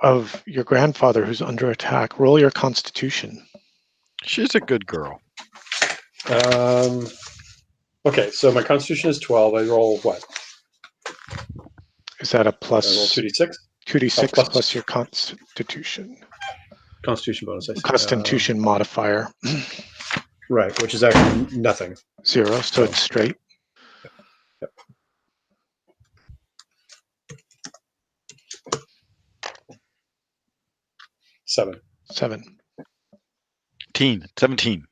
of your grandfather who's under attack. Roll your Constitution. She's a good girl. Okay, so my Constitution is 12. I roll what? Is that a plus? I roll 2d6. 2d6 plus your Constitution. Constitution bonus. I see. Constitution modifier. Right, which is actually nothing. 0, so it's straight. Yep. 7. 17.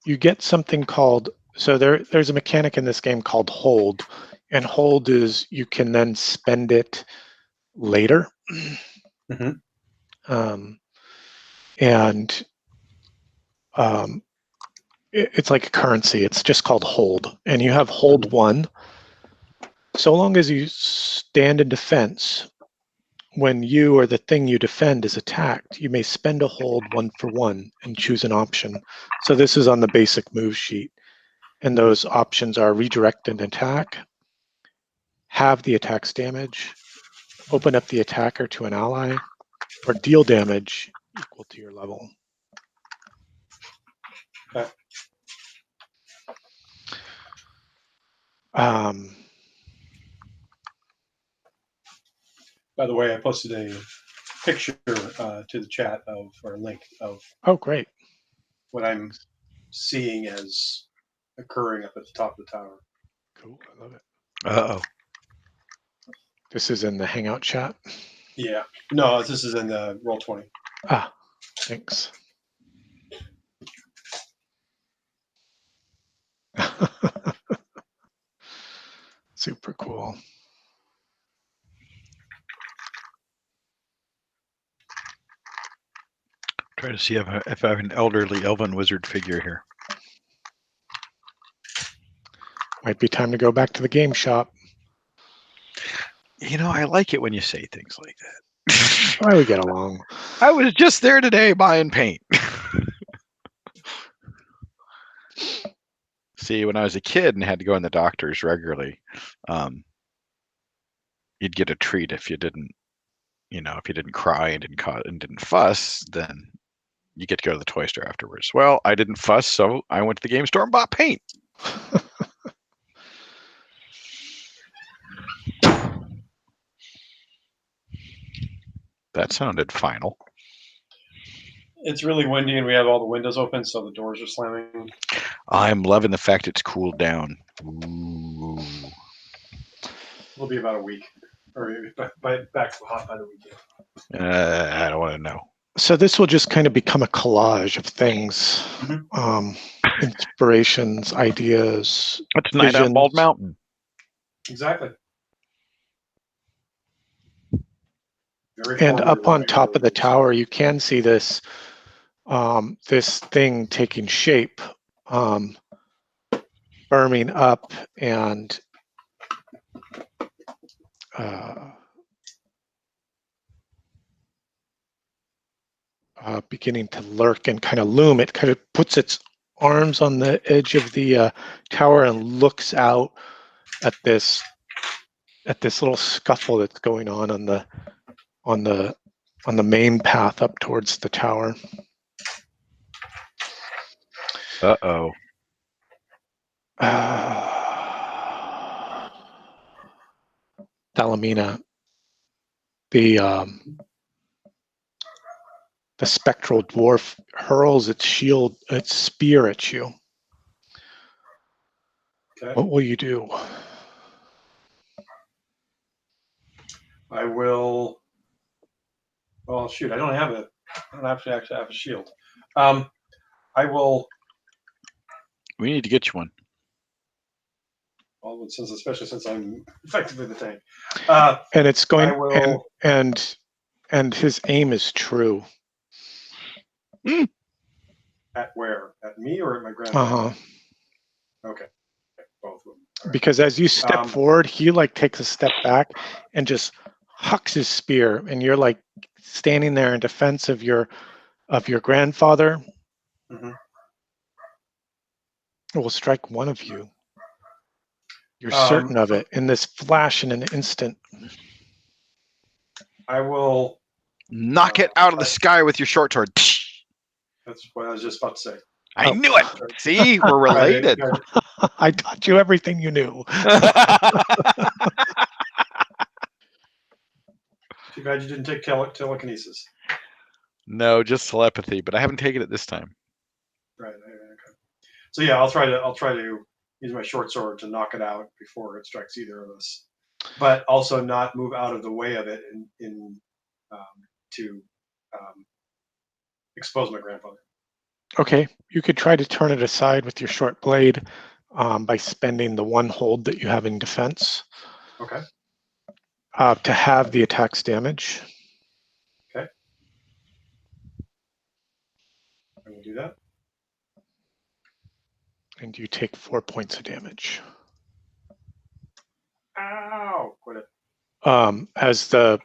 You get something called, so there's a mechanic in this game called hold, and hold is you can then spend it later. It's like a currency. It's just called hold, and you have hold 1. So long as you stand in defense, when you or the thing you defend is attacked, you may spend a hold 1 for 1 and choose an option. So this is on the basic move sheet. And those options are redirect and attack, halve the attack's damage, open up the attacker to an ally, or deal damage equal to your level. Okay. By the way, I posted a picture to the chat or a link of great. what I'm seeing as occurring up at the top of the tower. Cool, I love it. Uh-oh. This is in the Hangout chat? Yeah. No, this is in the Roll20. Ah, thanks. Super cool. Try to see if I have an elderly elven wizard figure here. Might be time to go back to the game shop. You know, I like it when you say things like that. Why we get along. I was just there today buying paint. See, when I was a kid and had to go in the doctors regularly, you'd get a treat if you didn't, if you didn't cry and didn't fuss, then you get to go to the toy store afterwards. Well, I didn't fuss, so I went to the game store and bought paint. That sounded final. It's really windy and we have all the windows open, so the doors are slamming. I'm loving the fact it's cooled down. Ooh. It'll be about a week, or back to hot by the weekend. I don't want to know. So this will just kind of become a collage of things, inspirations, ideas. It's Night on Bald Mountain. Exactly. And up on top of the tower, you can see this this thing taking shape, firming up and beginning to lurk and kind of loom. It kind of puts its arms on the edge of the tower and looks out at this little scuffle that's going on the main path up towards the tower. Uh-oh. Thalamina, the spectral dwarf hurls its spear at you. Okay. What will you do? I will. Well, shoot, I don't actually have a shield. I will. We need to get you one. Well, especially since I'm effectively the tank. And it's going, I will, and his aim is true. at where? At me or at my grandfather? Okay. Both of them. All right. Because as you step forward, he like takes a step back and just hucks his spear, and you're like standing there in defense of your grandfather. Mhm. It will strike one of you. You're certain of it in this flash in an instant. I will knock it out of the sky with your short sword. That's what I was just about to say. I knew it. See, we're related. I taught you everything you knew. Too bad you didn't take telekinesis. No, just telepathy, but I haven't taken it this time. Right. Okay. So yeah, I'll try to use my short sword to knock it out before it strikes either of us, but also not move out of the way of it to expose my grandfather. Okay, you could try to turn it aside with your short blade by spending the one hold that you have in defense. Okay. To have the attack's damage. Okay. I will do that. And you take 4 points of damage. Ow! Quit it. As the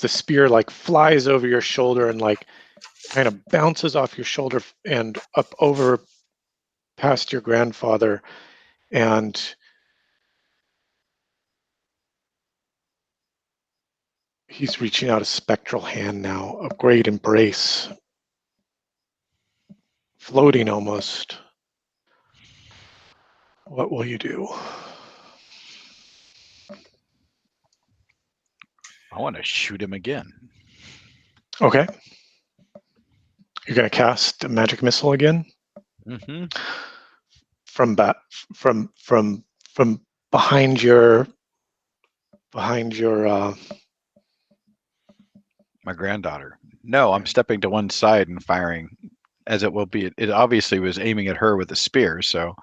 spear like flies over your shoulder and like kind of bounces off your shoulder and up over past your grandfather, and he's reaching out a spectral hand now, a great embrace, floating almost. What will you do? I want to shoot him again. Okay. You're going to cast a magic missile again? Mm-hmm. From behind your my granddaughter. No, I'm stepping to one side and firing, as it will be. It obviously was aiming at her with a spear, so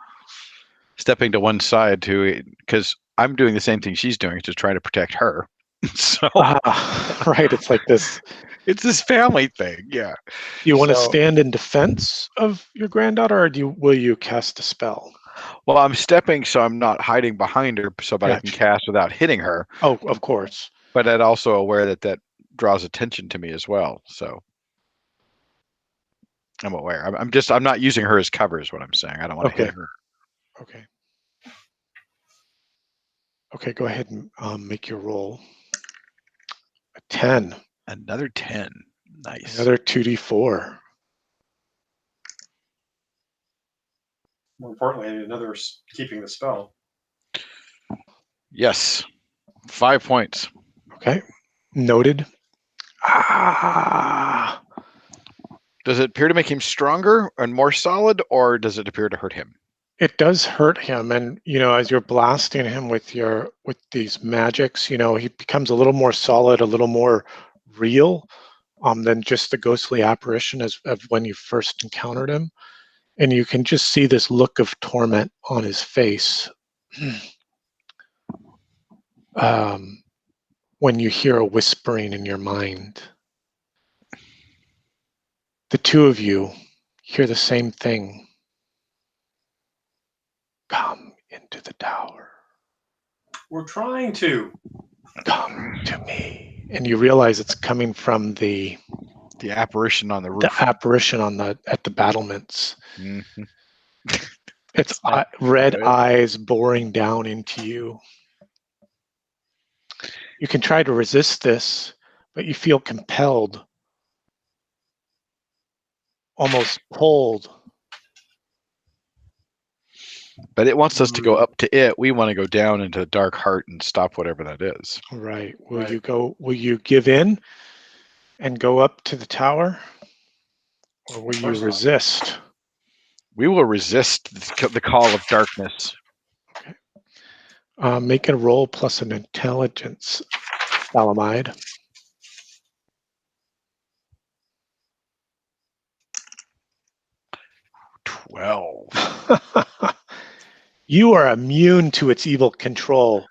stepping to one side because I'm doing the same thing she's doing to try to protect her. So right, it's like this. It's this family thing, yeah. Do you want to stand in defense of your granddaughter, or will you cast a spell? Well, I'm stepping so I'm not hiding behind her, so that I can cast without hitting her. Oh, of course. But I'm also aware that draws attention to me as well. So I'm aware. I'm not using her as cover is what I'm saying. I don't want to hit her. Okay. Okay, go ahead and make your roll. A 10. Another 10. Nice. Another 2d4. More importantly, another keeping the spell. Yes. 5 points. Okay. Noted. Does it appear to make him stronger and more solid, or does it appear to hurt him? It does hurt him, and as you're blasting him with these magics, he becomes a little more solid, a little more real than just the ghostly apparition of when you first encountered him. And you can just see this look of torment on his face when you hear a whispering in your mind. The two of you hear the same thing. Come into the tower. We're trying to. Come to me. And you realize it's coming from the apparition on the roof. The apparition at the battlements. Mm-hmm. It's red eyes boring down into you. You can try to resist this, but you feel compelled, almost pulled. But it wants us to go up to it. We want to go down into the dark heart and stop whatever that is. Right. Will you give in and go up to the tower? Or will you resist? We will resist the call of darkness. Okay. Make a roll plus an intelligence, Salamide. 12. You are immune to its evil control.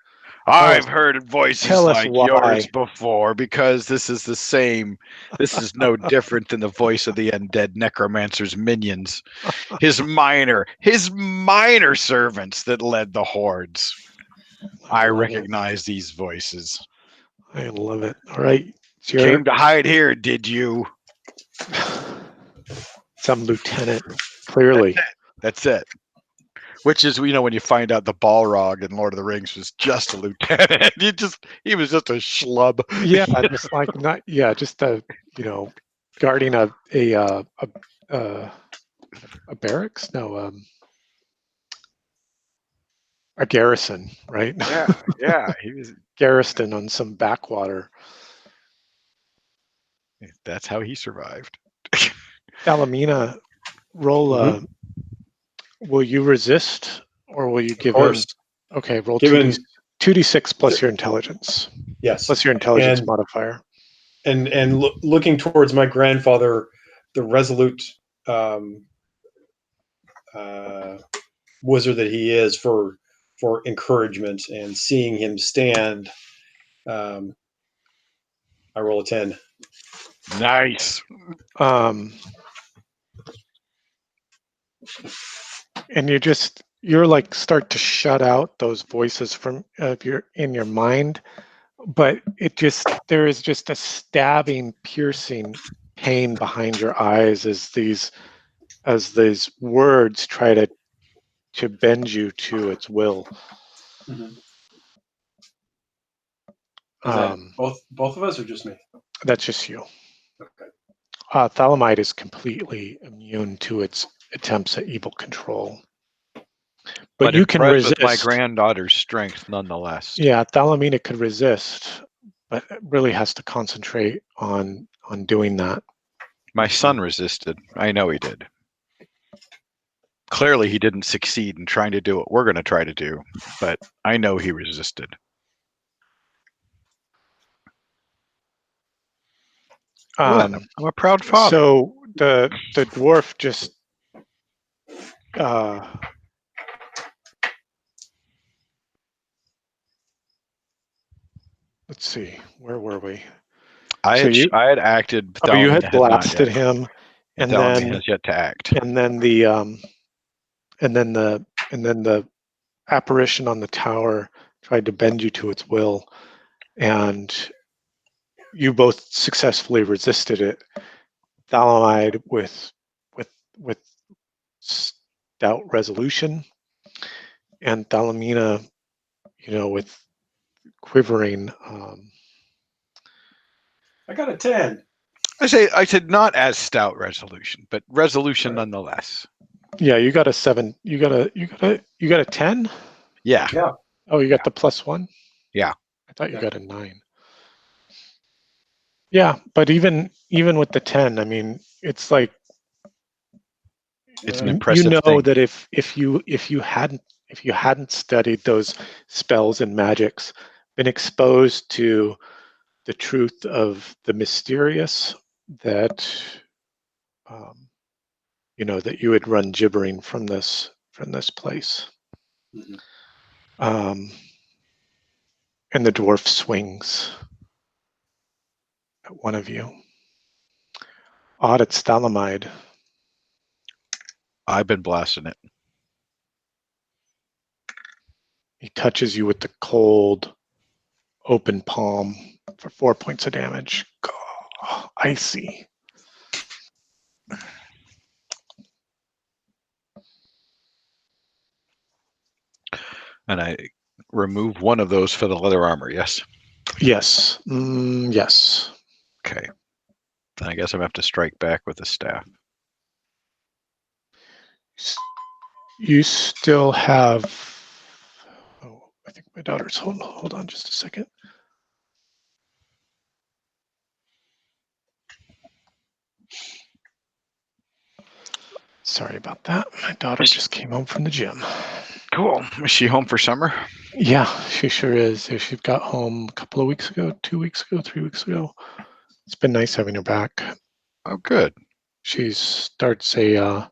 I've heard voices tell us like why. yours before, because this is the same. This is no different than the voice of the undead necromancer's minions. His minor servants that led the hordes. I recognize these voices. I love it. All right. Came to hide here, did you? Some lieutenant, clearly. That's it. Which is, you know, when you find out the Balrog in Lord of the Rings was just a lieutenant. He was just a schlub. Yeah, just like just a, guarding a barracks. No, a garrison, right? Yeah, he was Garrison on some backwater. That's how he survived. Salamina, roll. Will you resist, or will you give in? Okay, roll 2d6 plus your intelligence. Yes, plus your intelligence modifier. And looking towards my grandfather, the resolute wizard that he is, for encouragement, and seeing him stand, I roll a 10. Nice. And you're like start to shut out those voices from in your mind, but there is just a stabbing, piercing pain behind your eyes as these words try to bend you to its will. Mm-hmm. Is that both of us, or just me? That's just you. Okay. Thalamite is completely immune to its attempts at evil control. But you can resist. With my granddaughter's strength, nonetheless. Yeah, Thalamina could resist, but it really has to concentrate on doing that. My son resisted. I know he did. Clearly, he didn't succeed in trying to do what we're going to try to do, but I know he resisted. I'm a proud father. So the dwarf just let's see, where were we? I had acted. Oh, you had blasted him, and then has yet to act. And then the apparition on the tower tried to bend you to its will, and you both successfully resisted it. Thalamide with stout resolution, and Thalamina, with quivering. I got a 10. I said not as stout resolution, but resolution nonetheless. Yeah, you got a 7. You got a 10? Yeah. Yeah. Oh, you got the +1? Yeah. I thought you got a 9. Yeah, but even with the 10, I mean, it's like it's an impressive thing. That if you hadn't studied those spells and magics, been exposed to the truth of the mysterious, that that you would run gibbering from this place. Mm-hmm. And the dwarf swings at one of you. Odd, it's Thalamide. I've been blasting it. He touches you with the cold, open palm for 4 points of damage. Oh, icy. And I remove one of those for the leather armor, yes? Yes. Yes. Okay. Then I guess I'm going to have to strike back with the staff. You still have... Oh, I think my daughter's... Hold on just a second. Sorry about that. My daughter just came home from the gym. Cool. Is she home for summer? Yeah, she sure is. She got home a couple of weeks ago, 2 weeks ago, 3 weeks ago. It's been nice having her back. Oh, good. She starts a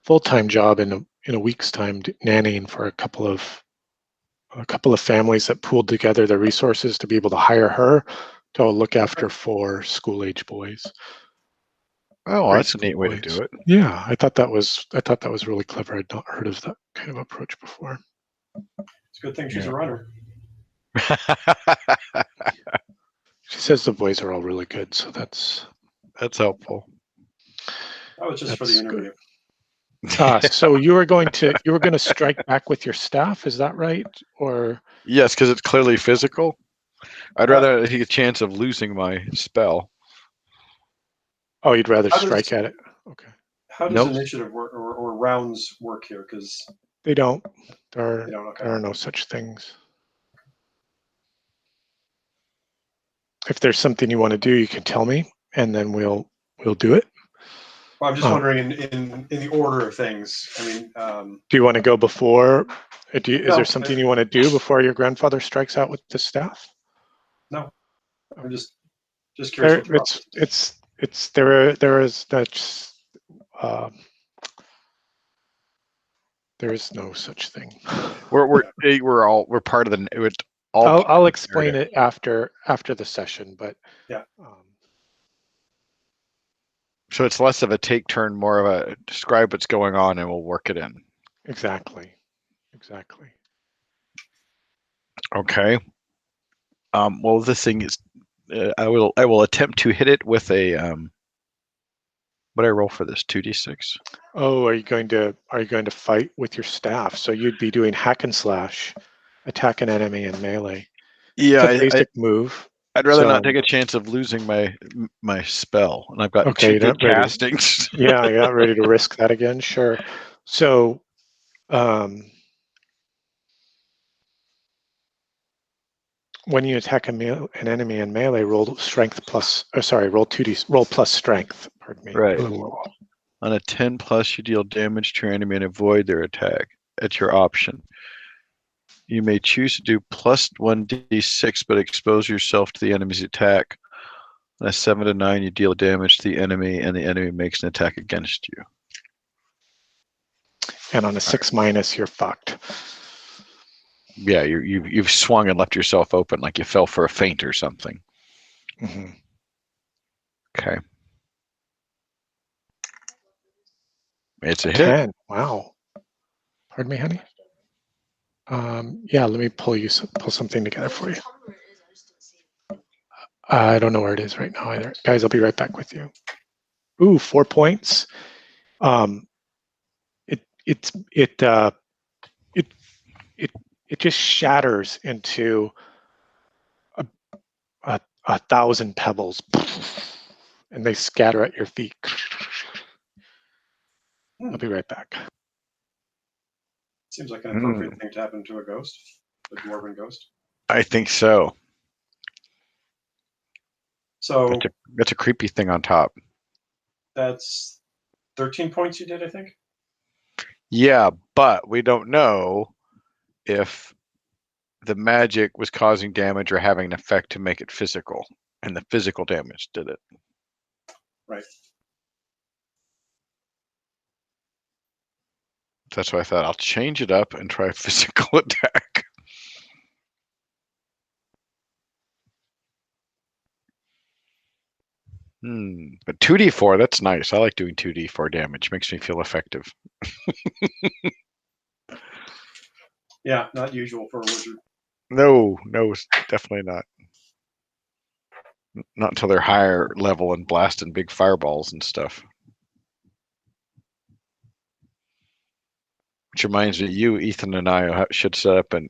full-time job in in a week's time nannying for a couple of families that pooled together their resources to be able to hire her to look after 4 school-age boys. Oh, that's a neat way to do it. Yeah, I thought that was really clever. I'd not heard of that kind of approach before. It's a good thing she's a runner. She says the boys are all really good, so that's helpful. That was just for the interview. So you were going to strike back with your staff, is that right? Or yes, because it's clearly physical. I'd rather take a chance of losing my spell. Oh, you'd rather strike at it. Okay. How does initiative work or rounds work here? Because they don't. There are no such things. If there's something you want to do, you can tell me, and then we'll do it. Well, I'm just wondering in the order of things. I mean, do you want to go before? Is there something you want to do before your grandfather strikes out with the staff? No, I'm just curious. There is no such thing. We're part of the. I'll explain it after the session, but yeah. So it's less of a take turn, more of a describe what's going on, and we'll work it in. Exactly. Okay. Well, this thing is. I will attempt to hit it with a. What do I roll for this? 2d6. Oh, are you going to fight with your staff? So you'd be doing hack and slash, attack an enemy in melee. Yeah, it's a basic move. I'd rather not take a chance of losing my spell, and I've got 2 good castings. Yeah, you're not ready to risk that again. Sure. So, when you attack an enemy in melee, roll roll plus strength. Pardon me. Right. On a 10+, you deal damage to your enemy and avoid their attack. At your option. You may choose to do plus 1d6, but expose yourself to the enemy's attack. On a 7 to 9, you deal damage to the enemy, and the enemy makes an attack against you. And on a 6-, you're fucked. Yeah, you've swung and left yourself open, like you fell for a feint or something. Mm-hmm. Okay. It's a 10. hit. Wow. Pardon me, honey. Yeah, let me pull something together for you. I don't know where it is right now either. Guys, I'll be right back with you. Ooh, 4 points. It just shatters into a 1,000 pebbles, and they scatter at your feet. I'll be right back. Seems like an appropriate thing to happen to a ghost, a dwarven ghost. I think so. So that's a creepy thing on top. That's 13 points you did, I think. Yeah, but we don't know if the magic was causing damage or having an effect to make it physical, and the physical damage did it. Right. That's why I thought I'll change it up and try a physical attack. But 2d4, that's nice. I like doing 2d4 damage. Makes me feel effective. Yeah, not usual for a wizard. No, definitely not. Not until they're higher level and blasting big fireballs and stuff. Which reminds me, you, Ethan, and I should set up an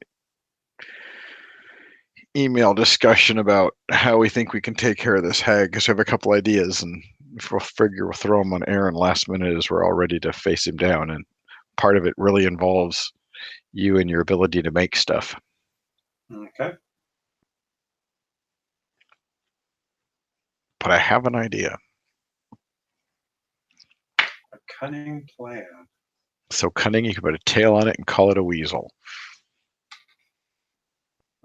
email discussion about how we think we can take care of this hag, because we have a couple ideas, and we'll throw them on Aaron last minute as we're all ready to face him down. And part of it really involves you and your ability to make stuff. Okay. But I have an idea. A cunning plan. So cunning, you can put a tail on it and call it a weasel.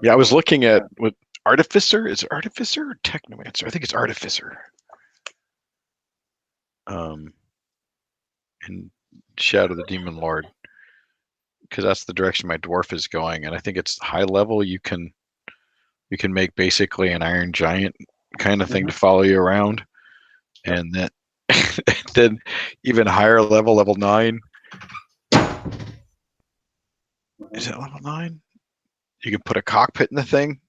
Yeah, I was looking at what artificer. Is it artificer or technomancer? I think it's artificer. In Shadow of the Demon Lord. because that's the direction my dwarf is going, and I think it's high level. You can make basically an iron giant kind of thing to follow you around, and then then even higher level, level 9. Is it level 9? You can put a cockpit in the thing.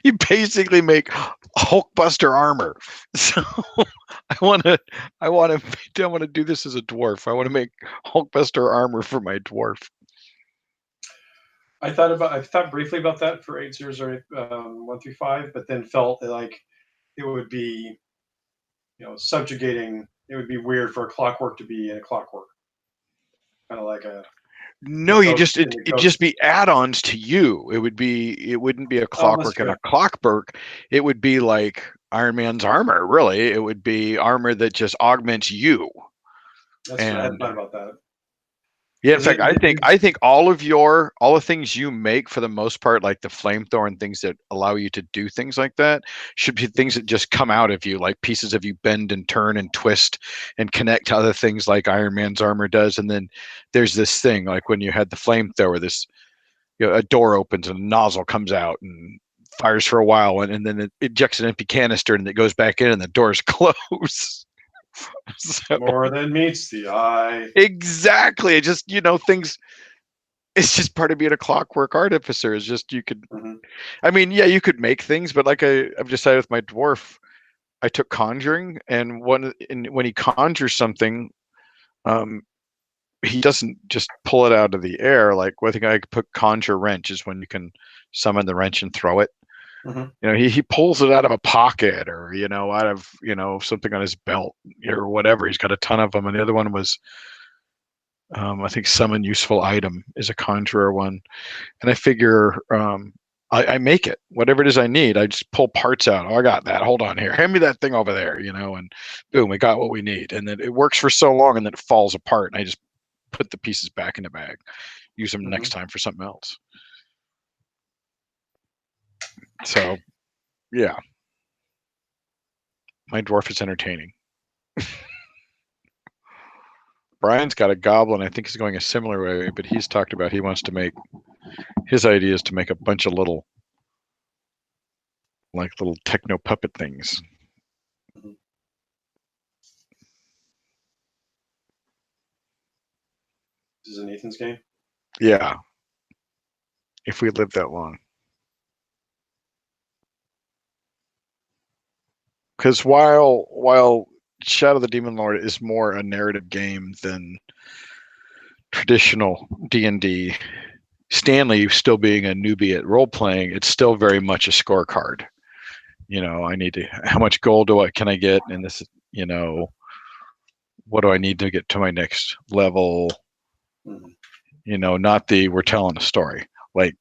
You basically make Hulkbuster armor. So I want to do this as a dwarf. I want to make Hulkbuster armor for my dwarf. I thought briefly about that for 800-135, but then felt like it would be, subjugating. It would be weird for a clockwork to be in a clockwork, kind of like a. No, it'd just be add-ons to you. It wouldn't be a clockwork and a clockwork. It would be like Iron Man's armor, really. It would be armor that just augments you. That's I hadn't thought about that. Yeah, in fact, I think all the things you make for the most part, like the flamethrower and things that allow you to do things like that, should be things that just come out of you, like pieces of you bend and turn and twist and connect to other things like Iron Man's armor does. And then there's this thing, like when you had the flamethrower, this a door opens and a nozzle comes out and fires for a while, and then it ejects an empty canister and it goes back in and the doors close. So, more than meets the eye. Exactly. It just, things, it's just part of being a clockwork artificer. Is just you could, I mean, yeah, you could make things, but like I've decided with my dwarf, I took conjuring, and when he conjures something, he doesn't just pull it out of the air. Like one thing I could put conjure wrench is when you can summon the wrench and throw it. He pulls it out of a pocket, or out of something on his belt or whatever. He's got a ton of them. And the other one was I think summon useful item is a conjurer one. And I figure I make it, whatever it is I need. I just pull parts out. Oh, I got that. Hold on here. Hand me that thing over there, and boom, we got what we need. And then it works for so long, and then it falls apart, and I just put the pieces back in the bag, use them next time for something else. So, yeah, my dwarf is entertaining. Brian's got a goblin. I think he's going a similar way, but he's talked about he wants to make, his idea is to make a bunch of little techno puppet things. This is an Ethan's game? Yeah. If we live that long. Because while Shadow of the Demon Lord is more a narrative game than traditional D&D, Stanley still being a newbie at role-playing, it's still very much a scorecard. I need to, how much gold can I get? And this, what do I need to get to my next level? Not we're telling a story. Like,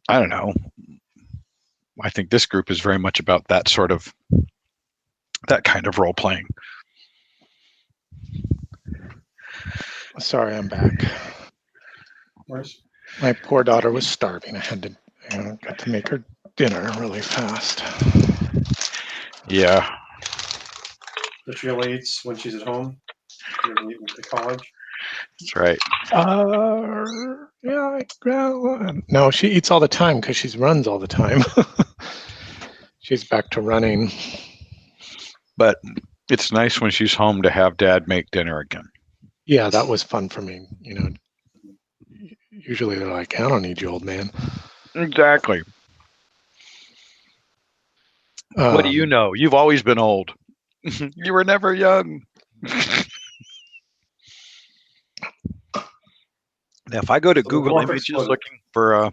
I don't know. I think this group is very much about that kind of role playing. Sorry, I'm back. Where's my poor daughter was starving. I had to got to make her dinner really fast. Yeah. But she only eats when she's at home. She doesn't eat at college. That's right. Yeah. No, she eats all the time because she runs all the time. She's back to running. But it's nice when she's home to have Dad make dinner again. Yeah, that was fun for me. Usually they're like, I don't need you, old man. Exactly. What do you know? You've always been old. You were never young. Now, if I go to Google Images looking for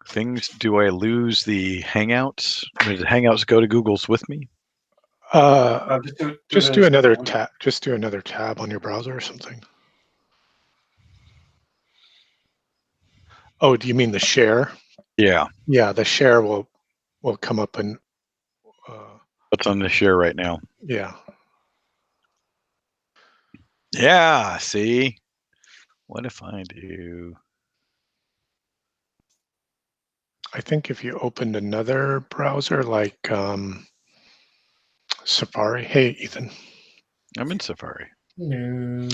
things, do I lose the Hangouts? Does the Hangouts go to Google's with me? Just do another tab. Just do another tab on your browser or something. Oh, do you mean the share? Yeah. Yeah, the share will come up and. What's on the share right now? Yeah. Yeah. See, what if I do? I think if you opened another browser like Safari. Hey, Ethan. I'm in Safari. No.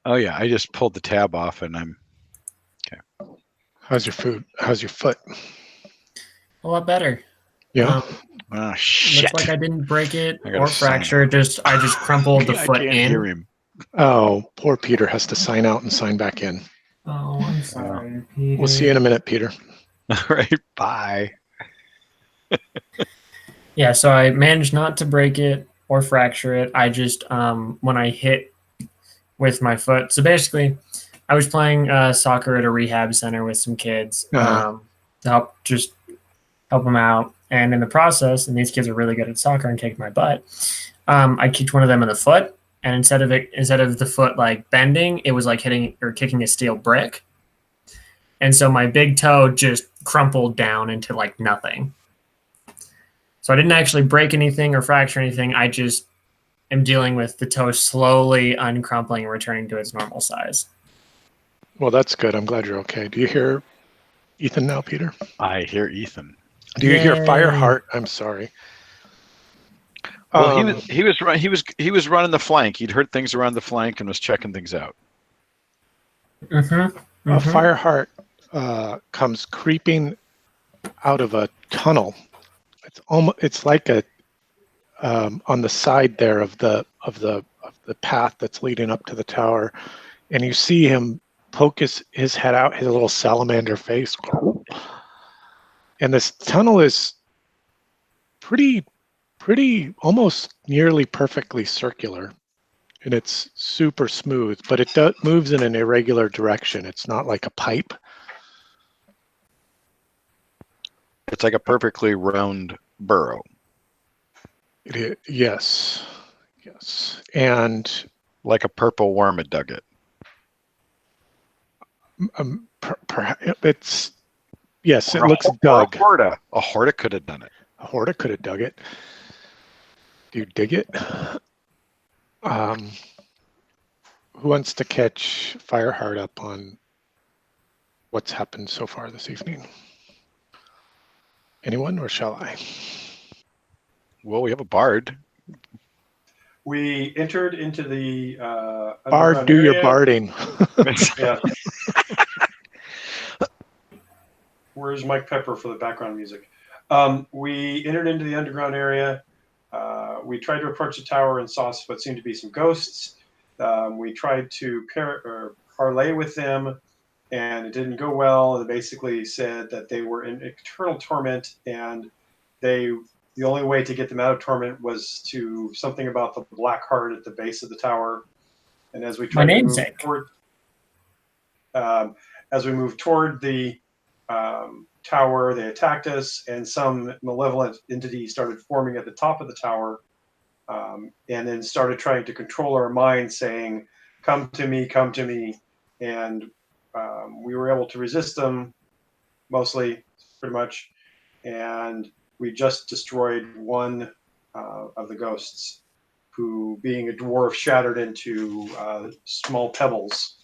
Oh yeah, I just pulled the tab off and I'm How's your food? How's your foot? A lot better. Yeah. shit. Looks like I didn't break it I gotta or sign fracture it. I just crumpled the I foot can't in. hear him. Oh, poor Peter has to sign out and sign back in. Oh, I'm sorry, Peter. We'll see you in a minute, Peter. All right, bye. Yeah, so I managed not to break it or fracture it. I just when I hit with my foot. So basically, I was playing soccer at a rehab center with some kids to help them out. And in the process, and these kids are really good at soccer and kicked my butt. I kicked one of them in the foot, and instead of the foot like bending, it was like hitting or kicking a steel brick. And so my big toe just crumpled down into like nothing. So I didn't actually break anything or fracture anything. I just am dealing with the toe slowly uncrumpling and returning to its normal size. Well, that's good. I'm glad you're okay. Do you hear Ethan now, Peter? I hear Ethan. Do you hear Yay. Fireheart? I'm sorry. Well, he was running the flank. He'd heard things around the flank and was checking things out. Fireheart comes creeping out of a tunnel. It's like a on the side there of the path that's leading up to the tower, and you see him poke his head out, his little salamander face, and this tunnel is pretty almost nearly perfectly circular, and it's super smooth, but it moves in an irregular direction. It's not like a pipe. It's like a perfectly round burrow. Yes, and like a purple worm had dug it. It's yes, it looks dug. A horta could have done it. A horta could have dug it. Do you dig it? Who wants to catch Fireheart up on what's happened so far this evening? Anyone, or shall I? Well, we have a bard. We entered into the bard. Do your barding. Yeah. Where's Mike Pepper for the background music? We entered into the underground area. We tried to approach the tower and saw what seemed to be some ghosts. We tried to parlay with them, and it didn't go well. They basically said that they were in eternal torment, and the only way to get them out of torment was to something about the black heart at the base of the tower. And as we tried to move toward, the tower, they attacked us, and some malevolent entity started forming at the top of the tower, and then started trying to control our minds, saying, come to me, and we were able to resist them, mostly, pretty much, and we just destroyed one of the ghosts, who, being a dwarf, shattered into small pebbles,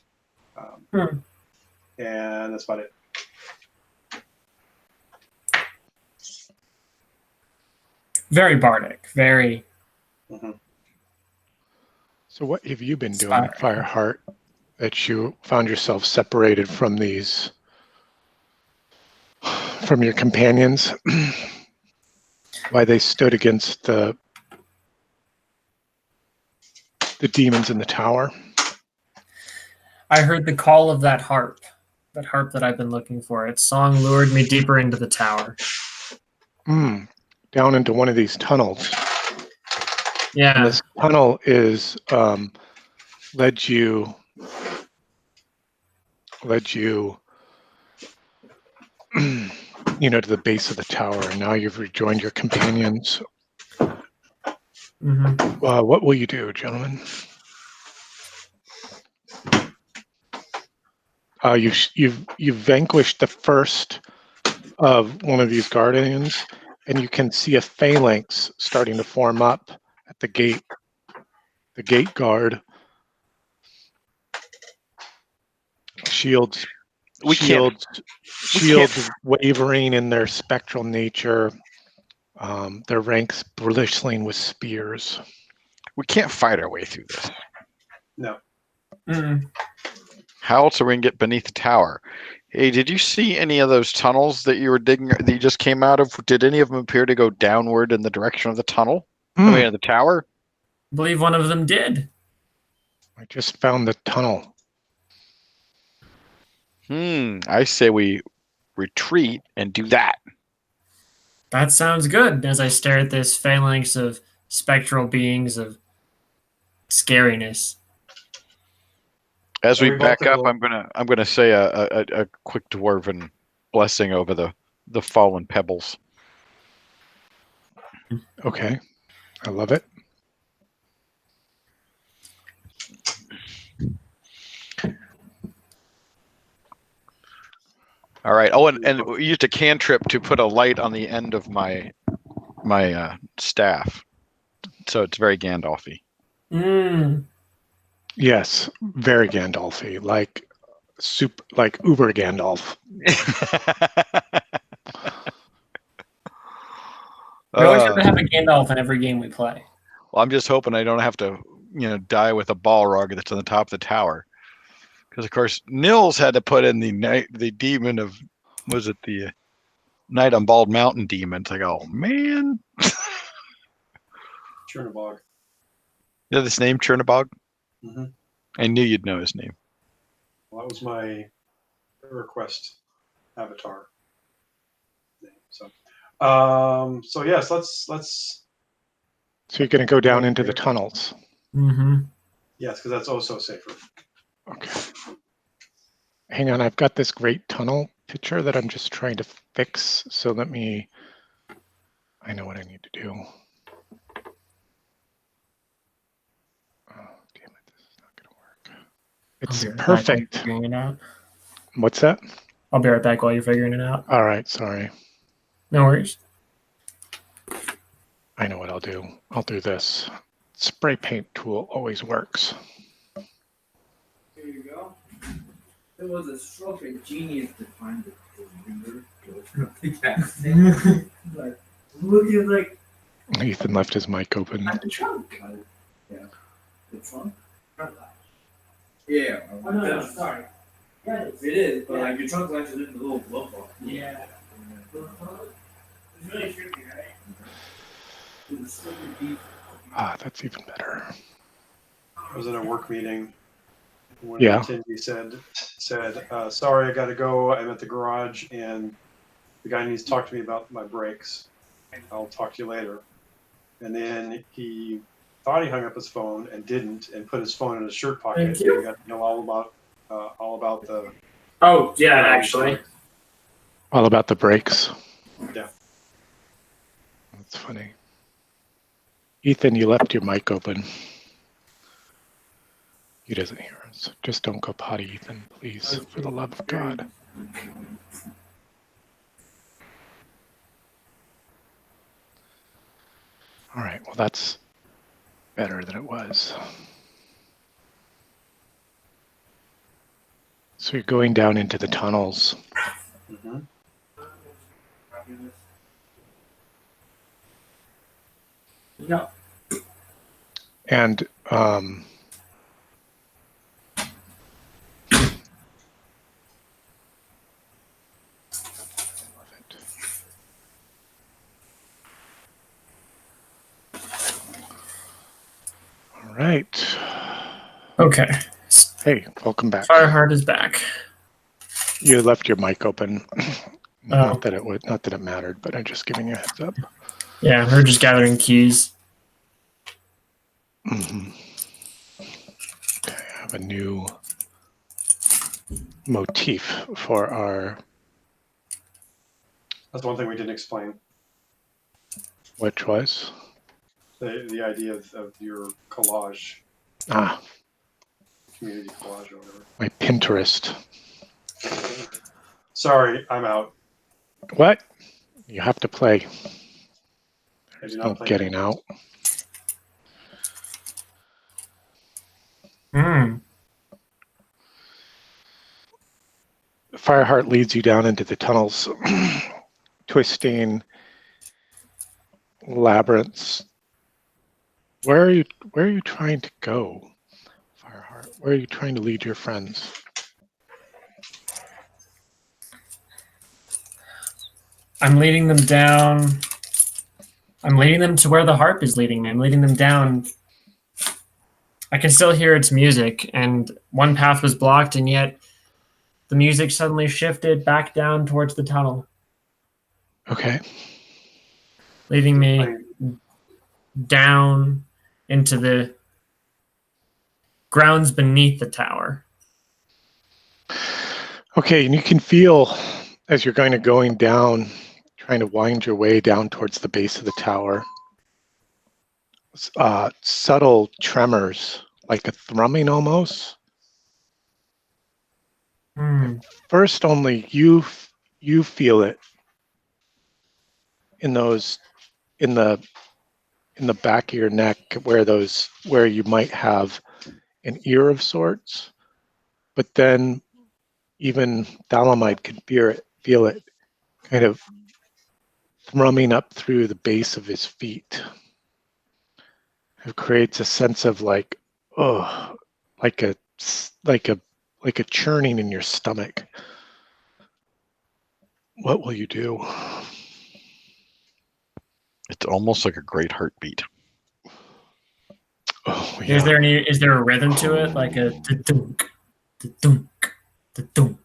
and that's about it. Very bardic, very. So what have you been doing, Fireheart, that you found yourself separated from your companions? Why they stood against the demons in the tower? I heard the call of that harp that I've been looking for. Its song lured me deeper into the tower. Down into one of these tunnels. Yeah. And this tunnel is led you to the base of the tower, and now you've rejoined your companions. What will you do, gentlemen? You've vanquished the first of one of these guardians, and you can see a phalanx starting to form up at the gate. The gate guard. Shields wavering in their spectral nature. Their ranks bristling with spears. We can't fight our way through this. No. Mm. How else are we gonna get beneath the tower? Hey, did you see any of those tunnels that you were digging that you just came out of? Did any of them appear to go downward in the direction of the tunnel? I mean, the tower? I believe one of them did. I just found the tunnel. I say we retreat and do that. That sounds good. As I stare at this phalanx of spectral beings of scariness. As So we we back both up, go- I'm gonna say a quick dwarven blessing over the fallen pebbles. Okay. I love it. All right. Oh, and we used a cantrip to put a light on the end of my staff, so it's very Gandalfy. Mm. Yes, very Gandalfy, like uber Gandalf. We always have to have a Gandalf in every game we play. Well, I'm just hoping I don't have to, die with a Balrog that's on the top of the tower, because of course Nils had to put in the demon of, was it the Night on Bald Mountain demon? It's like, oh man, Chernobog. you know this name Chernobog? Mm-hmm. I knew you'd know his name. Well, that was my request avatar name. So yes, let's. So you're going to go down into the tunnels. Mm-hmm. Yes, because that's also safer. Okay. Hang on, I've got this great tunnel picture that I'm just trying to fix. So I know what I need to do. Oh, damn it, this is not going to work. It's perfect. Figuring it out. What's that? I'll be right back while you're figuring it out. All right, sorry. No worries. I know what I'll do. I'll do this. Spray paint tool always works. Here you go. It was a stroke of genius to find it. Like, looking like Ethan left his mic open. at the trunk. Yeah. The trunk? Yeah. Oh, no, sorry. Yeah, it is, but like your trunk actually in the little glove box. Yeah. It's really tricky, right? Ah, that's even better. I was in a work meeting when Yeah. Tindy said, sorry, I got to go. I'm at the garage and the guy needs to talk to me about my brakes. I'll talk to you later. And then he thought he hung up his phone and didn't, and put his phone in his shirt pocket. Thank you. He got to know all about the. Oh, yeah, actually. All about the brakes. Yeah. That's funny. Ethan, you left your mic open. He doesn't hear us. Just don't go potty, Ethan, please, for the love of God. All right, well, that's better than it was. So you're going down into the tunnels. Mm-hmm. Yeah. And all right. Okay. Hey, welcome back. Fireheart is back. You left your mic open. Oh. Not that it mattered, but I'm just giving you a heads up. Yeah, we're just gathering keys. Mm-hmm. Okay, I have a new motif for our. That's one thing we didn't explain. Which was? The idea of your collage, Ah, community collage or whatever. my Pinterest. Sorry, I'm out. What? You have to play. I There's do no not play. getting out. Hmm. Fireheart leads you down into the tunnels, twisting labyrinths. Where are you trying to go, Fireheart? Where are you trying to lead your friends? I'm leading them down. I'm leading them to where the harp is leading me. I'm leading them down. I can still hear its music, and one path was blocked, and yet the music suddenly shifted back down towards the tunnel. Okay. Leading me down into the grounds beneath the tower. Okay, and you can feel as you're going down, trying to wind your way down towards the base of the tower, subtle tremors, like a thrumming almost. First, only you feel it in the back of your neck, where you might have an ear of sorts, but then even Thalamide can feel it kind of thrumming up through the base of his feet. It creates a sense of like a churning in your stomach. What will you do? It's almost like a great heartbeat. Oh, yeah. Is there a rhythm to it, like a da-dunk, da-dunk, da-dunk?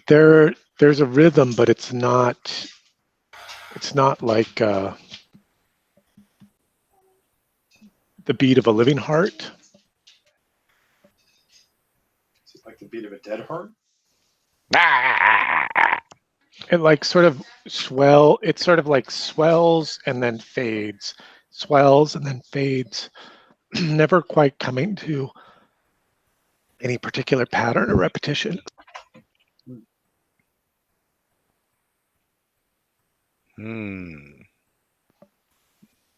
There's a rhythm, but it's not like the beat of a living heart. Is it like the beat of a dead heart? It like sort of it sort of like swells and then fades, swells and then fades, never quite coming to any particular pattern or repetition. We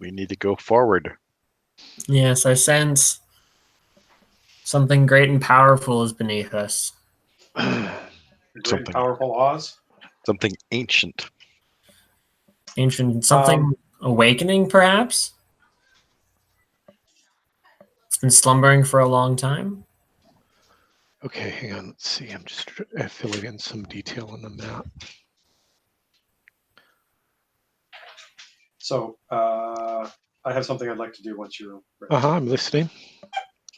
need to go forward. Yes, I sense something great and powerful is beneath us. Great and powerful Oz? Something ancient. Ancient, something awakening, perhaps? It's been slumbering for a long time. Okay, hang on. Let's see. I'm just filling in some detail on the map. So I have something I'd like to do once you're ready. I'm listening.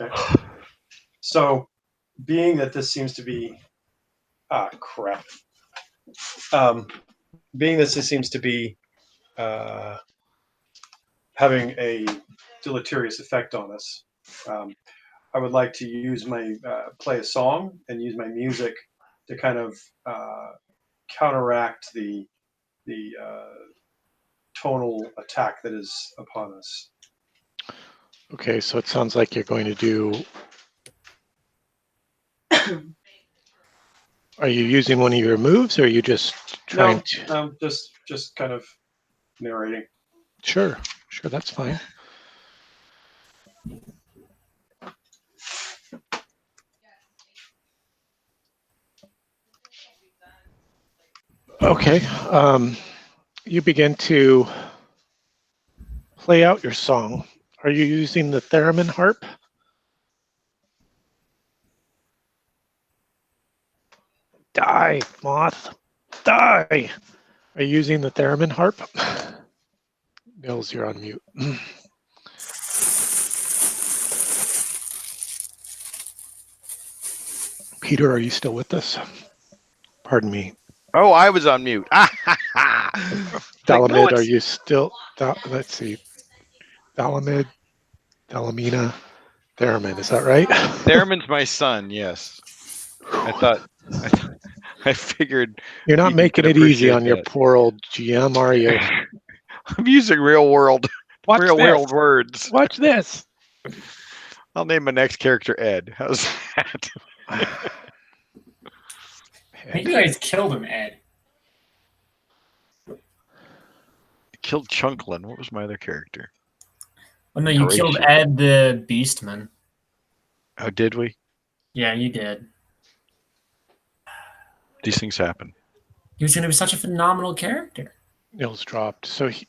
Okay. So being that this seems to be crap. Being that this seems to be having a deleterious effect on us, I would like to use my play a song and use my music to kind of counteract the tonal attack that is upon us. Okay, so it sounds like you're going to do. Are you using one of your moves, or are you just trying to? No, just kind of narrating. Sure, that's fine. Okay, you begin to play out your song. Are you using the theremin harp? Die, moth, die! Are you using the theremin harp? Nils, you're on mute. Peter, are you still with us? Pardon me. Oh, I was on mute. Thalamid, are you still? Let's see. Thalamid, Thalamina, Theremin. Is that right? Theremin's my son. Yes. I figured. You're not making it easy on your poor old GM, are you? I'm using real world words. Watch this. I'll name my next character Ed. How's that? I think you guys killed him, Ed. Killed Chunklin. What was my other character? Oh no, you killed Ed the Beastman. Oh, did we? Yeah, you did. These things happen. He was going to be such a phenomenal character. Nils dropped. So he's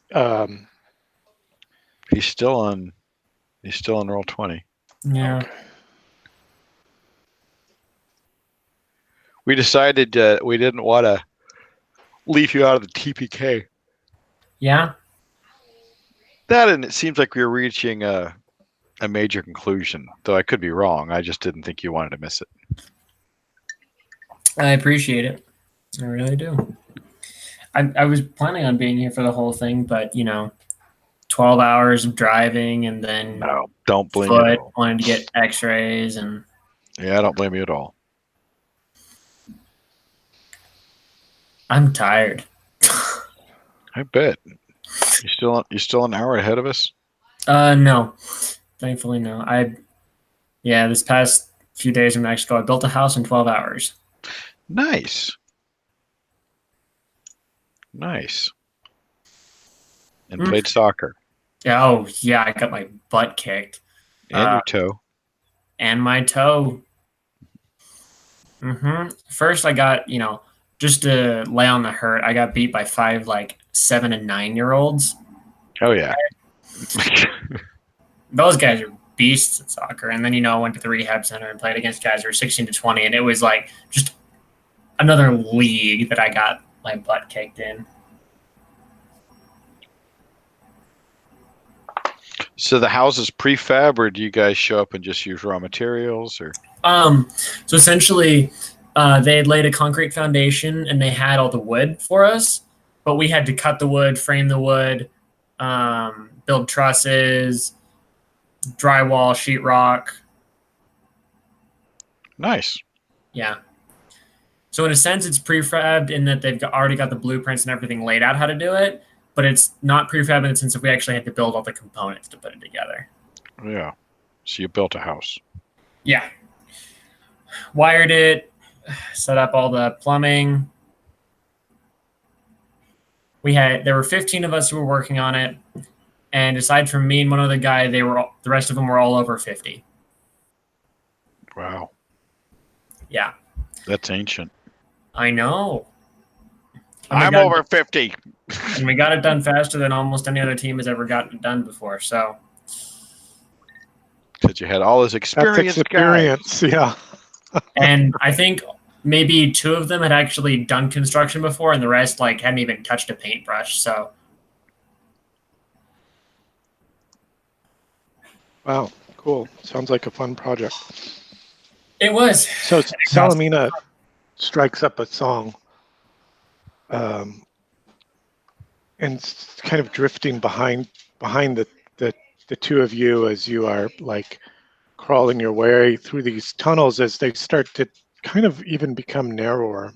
still on Roll20. Yeah. Okay. We decided we didn't want to leave you out of the TPK. Yeah. That, and it seems like we were reaching a major conclusion, though I could be wrong. I just didn't think you wanted to miss it. I appreciate it. I really do. I was planning on being here for the whole thing, but 12 hours of driving and then No, don't blame you at foot all. wanted to get x-rays and Yeah, I don't blame you at all. I'm tired. I bet. You still an hour ahead of us? No. Thankfully no. This past few days in Mexico, I built a house in 12 hours. Nice. Nice. And played soccer. Yeah, oh yeah, I got my butt kicked. And your toe. And my toe. First I got, just to lay on the hurt, I got beat by 5 7 and 9-year-olds. Oh yeah. Those guys are beasts at soccer. And then, I went to the rehab center and played against guys who were 16 to 20, and it was like just another league that I got my butt kicked in. So the house is prefab, or do you guys show up and just use raw materials, or? So essentially, they had laid a concrete foundation and they had all the wood for us, but we had to cut the wood, frame the wood, build trusses, drywall, sheetrock. Nice. Yeah. So in a sense, it's prefabbed in that they've already got the blueprints and everything laid out how to do it, but it's not prefab in the sense that we actually had to build all the components to put it together. Yeah. So you built a house. Yeah. Wired it, set up all the plumbing. There were 15 of us who were working on it, and aside from me and one other guy, the rest of them were all over 50. Wow. Yeah. That's ancient. I know. I'm over 50. And we got it done faster than almost any other team has ever gotten it done before. So. Because you had all this experience. Yeah. And I think maybe 2 of them had actually done construction before, and the rest hadn't even touched a paintbrush. So. Wow. Cool. Sounds like a fun project. It was. So Salamina strikes up a song, and it's kind of drifting behind the 2 of you as you are crawling your way through these tunnels as they start to kind of even become narrower.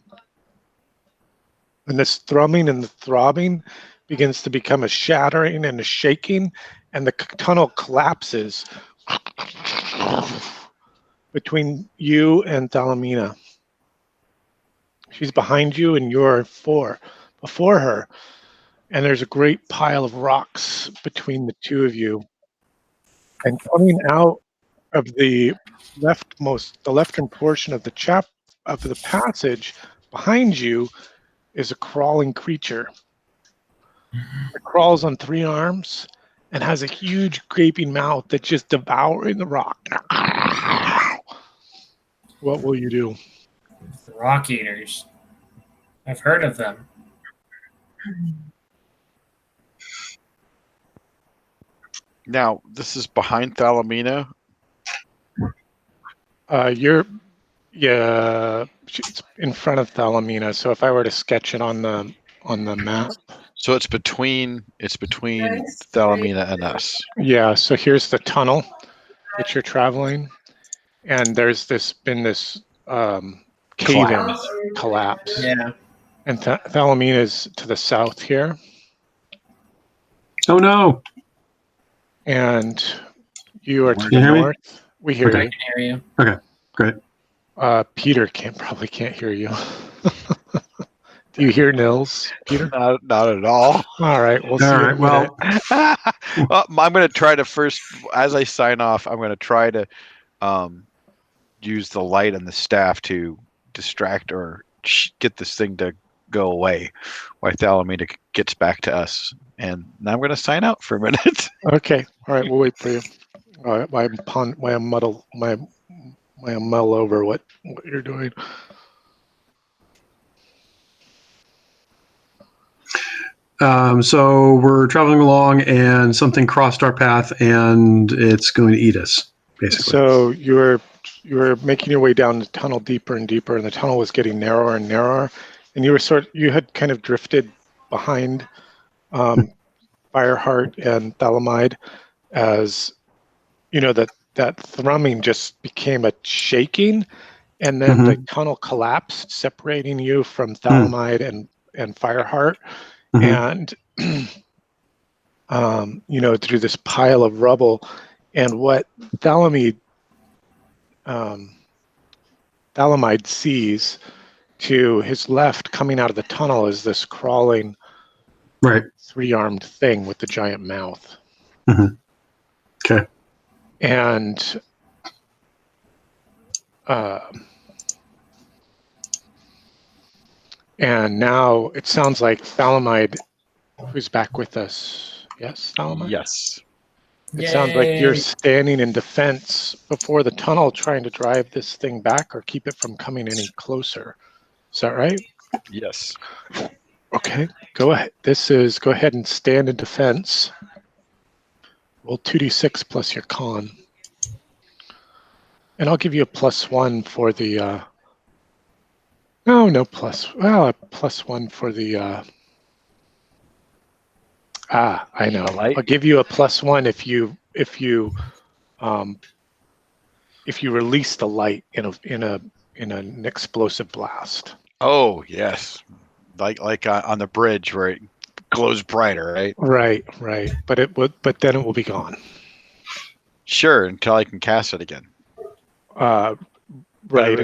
And this thrumming and the throbbing begins to become a shattering and a shaking, and the tunnel collapses between you and Thalamina. She's behind you and you're before her. And there's a great pile of rocks between the 2 of you. And coming out of the leftern portion of the passage behind you is a crawling creature. It crawls on 3 arms and has a huge gaping mouth that's just devouring the rock. What will you do? The rock eaters. I've heard of them. Now, this is behind Thalamina. It's in front of Thalamina. So if I were to sketch it on the map. So it's between Thalamina and us. Yeah. So here's the tunnel that you're traveling, and there's been this cave-in collapse. Yeah. And Thalamina is to the south here. Oh no! And you are to Can the you hear me? north. We hear Okay. you. I can hear you. Okay, great. Peter probably can't hear you. Do you hear Nils, Peter? Not at all. All right, we'll see. All right. Well, Well, I'm going to try to first, as I sign off, I'm going to try to use the light and the staff to distract or get this thing to go away while Thalamina gets back to us. And now I'm going to sign out for a minute. Okay. All right, we'll wait for you. Why I'm muddle over what you're doing. So we're traveling along, and something crossed our path, and it's going to eat us, basically. So you were making your way down the tunnel deeper and deeper, and the tunnel was getting narrower and narrower, and you had kind of drifted behind Fireheart and Thalamide, as you know that thrumming just became a shaking, and then the tunnel collapsed, separating you from Thalamide and Fireheart, and through this pile of rubble. And what Thalamide sees to his left, coming out of the tunnel, is this crawling, three-armed thing with the giant mouth. Okay. And now it sounds like Thalamide, who's back with us. Yes, Thalamide? Yes. It sounds like you're standing in defense before the tunnel, trying to drive this thing back or keep it from coming any closer. Is that right? Yes. Okay, go ahead. Go ahead and stand in defense. Roll 2d6 plus your con. And I'll give you a +1 for the, no plus, well, a +1 for the, I know. I'll give you a +1 if you release the light in an explosive blast. Oh yes, like on the bridge where it glows brighter, right? Right. But then it will be gone. Sure, until I can cast it again. Right.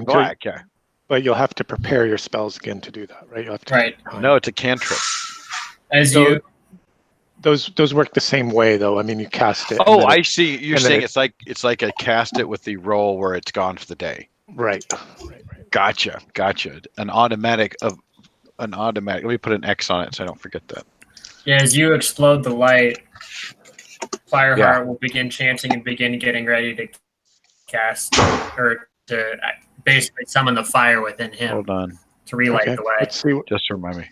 Black, yeah. But you'll have to prepare your spells again to do that, right? You'll have to. No, it's a cantrip. Those work the same way, though. I mean, you cast it. Oh, I see. You're saying it's like a cast it with the roll where it's gone for the day. Right. Gotcha. An automatic. Let me put an X on it so I don't forget that. Yeah, as you explode the light, Fireheart will begin chanting and begin getting ready to cast or to basically summon the fire within him. Hold on. To relight the way. Let's see. Just remind me.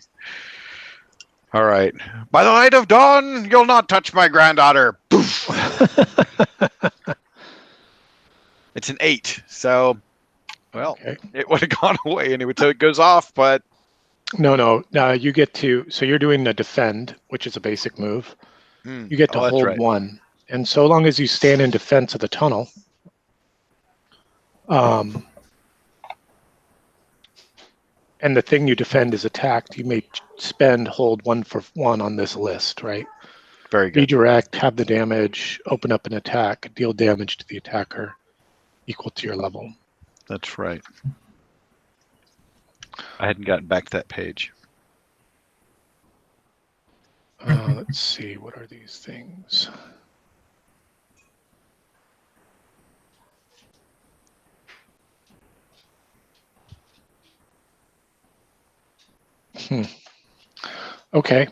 All right. By the light of dawn, you'll not touch my granddaughter. Poof. It's an 8. So, well, it would have gone away anyway. So it goes off, but. No. You get to. So you're doing the defend, which is a basic move. You get to hold 1. And so long as you stand in defense of the tunnel, and the thing you defend is attacked, you may hold 1 for 1 on this list, right? Very good. Redirect, have the damage, open up an attack, deal damage to the attacker equal to your level. That's right. I hadn't gotten back to that page. Let's see, what are these things? Okay.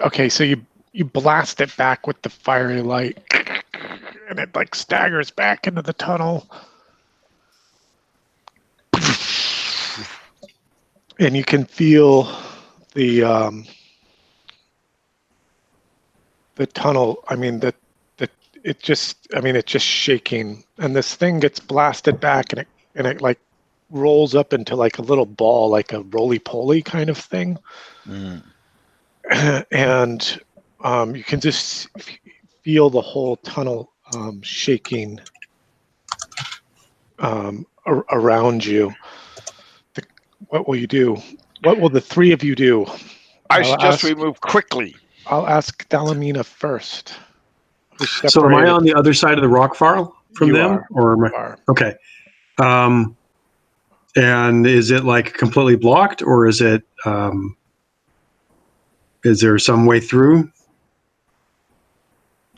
Okay, so you blast it back with the fiery light, and it like staggers back into the tunnel. And you can feel the tunnel. I mean, it's just shaking, and this thing gets blasted back, and it like rolls up into like a little ball, like a roly-poly kind of thing. And you can just feel the whole tunnel shaking around you. What will you do? What will the three of you do? I suggest we move quickly. I'll ask Dalamina first. So am I on the other side of the rock fall from them? Or am I? Okay. And is it like completely blocked, or is it is there some way through?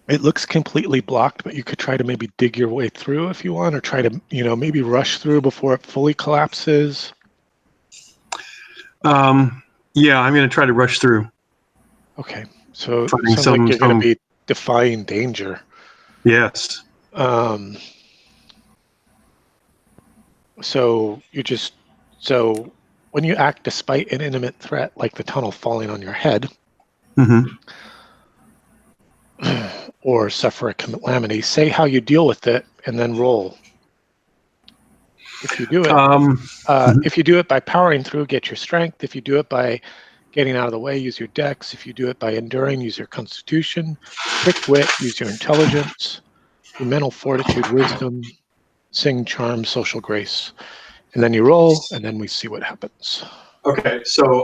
It looks completely blocked, but you could try to maybe dig your way through if you want, or try to, maybe rush through before it fully collapses. Yeah, I'm going to try to rush through. Okay, so it Finding sounds like some- you're going some- to be defying danger. Yes. So when you act despite an imminent threat, like the tunnel falling on your head, Mm-hmm. or suffer a calamity, say how you deal with it, and then roll. If you do it, if you do it by powering through, get your strength. If you do it by getting out of the way, use your dex. If you do it by enduring, use your constitution. Quick wit, use your intelligence. Your mental fortitude, wisdom. Sing, charm, social grace. And then you roll, and then we see what happens. Okay, so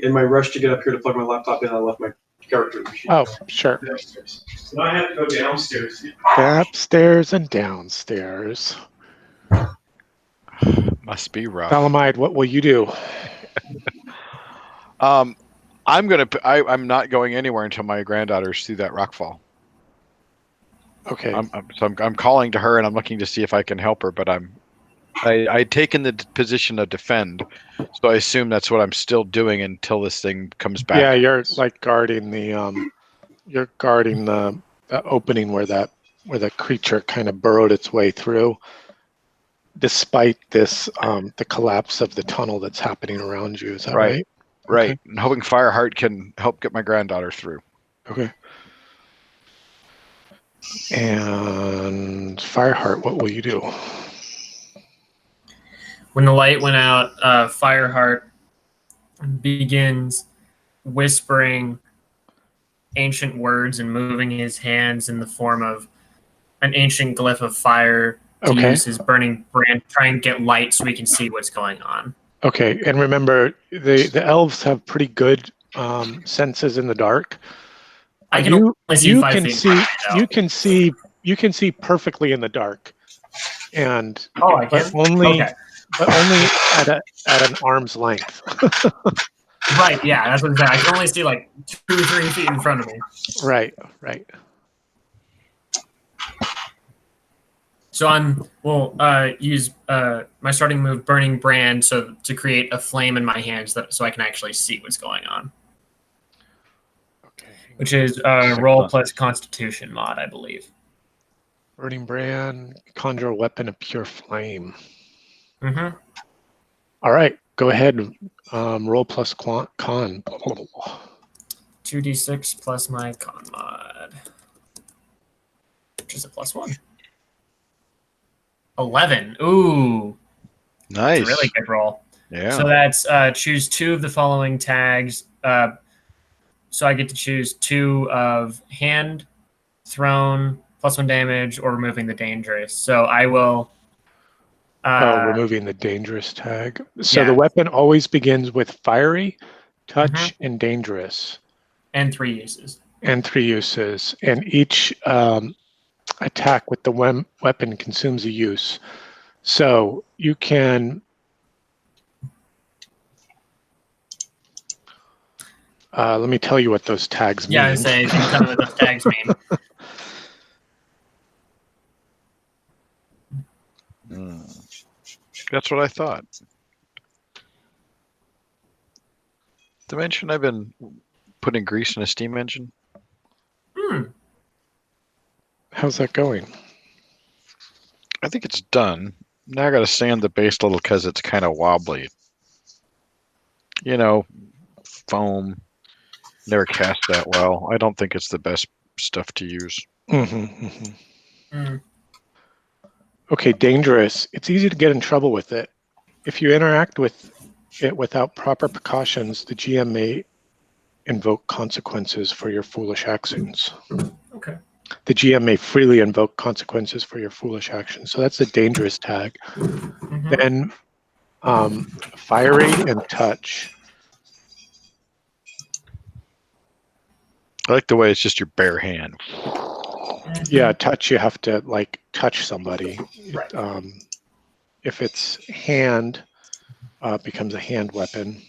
in my rush to get up here to plug my laptop in, I left my character sheet. Oh, sure. Downstairs. So now I have to go downstairs. Upstairs and downstairs. Must be rough. Salamide, what will you do? I'm not going anywhere until my granddaughter's through that rockfall. Okay. I'm calling to her and I'm looking to see if I can help her, but I'd taken the position of defend, so I assume that's what I'm still doing until this thing comes back. Yeah, you're like guarding the opening where the creature kind of burrowed its way through, despite this the collapse of the tunnel that's happening around you. Is that right? Right. Okay. And hoping Fireheart can help get my granddaughter through. Okay. And Fireheart, what will you do? When the light went out, Fireheart begins whispering ancient words and moving his hands in the form of an ancient glyph of fire to use his burning brand, try and get light so we can see what's going on. Okay, and remember, the elves have pretty good senses in the dark. I can only see 5 feet. You can see perfectly in the dark, and I can. but only at an arm's length. Right. Yeah, that's what I'm saying. I can only see like 2 or 3 feet in front of me. Right. So we'll use my starting move, Burning Brand, so to create a flame in my hands, so I can actually see what's going on. Okay. Which is roll plus Constitution mod, I believe. Burning Brand, conjure a weapon of pure flame. Mm-hmm. All right, go ahead. Roll plus con. 2d6 plus my con mod, which is a +1. 11. Ooh. Nice. That's a really good roll. Yeah. So that's choose 2 of the following tags. So I get to choose 2 of hand, thrown, +1 damage, or removing the dangerous. So I will. Removing the dangerous tag. So the weapon always begins with fiery, touch, and dangerous. And 3 uses. And each attack with the weapon consumes a use. So you can let me tell you what those tags mean. Yeah, I say, you can tell me what those tags mean. That's what I thought. Dimension, I've been putting grease in a steam engine. How's that going? I think it's done. Now I got to sand the base a little because it's kind of wobbly. Foam. Never cast that well. I don't think it's the best stuff to use. Okay, dangerous. It's easy to get in trouble with it. If you interact with it without proper precautions, the GM may invoke consequences for your foolish actions. Okay. The GM may freely invoke consequences for your foolish actions. So that's a dangerous tag. Then fiery and touch. I like the way it's just your bare hand. Yeah, touch, you have to touch somebody. Right. If it's hand, becomes a hand weapon.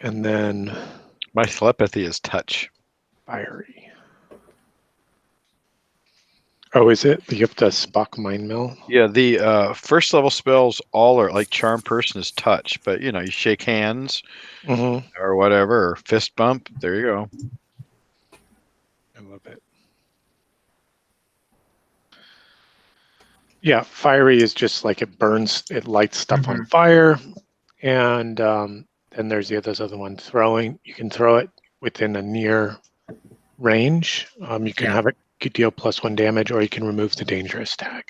And then My telepathy is touch. fiery. Oh, is it? You have to Spock Mind Mill? Yeah, the first level spells all are like Charm Person is touch, but you shake hands Mm-hmm. or whatever, or fist bump. There you go. I love it. Yeah, fiery is just like it burns, it lights stuff on fire. And then there's those other one, throwing. You can throw it within a near range. You can have it deal +1 damage, or you can remove the dangerous tag.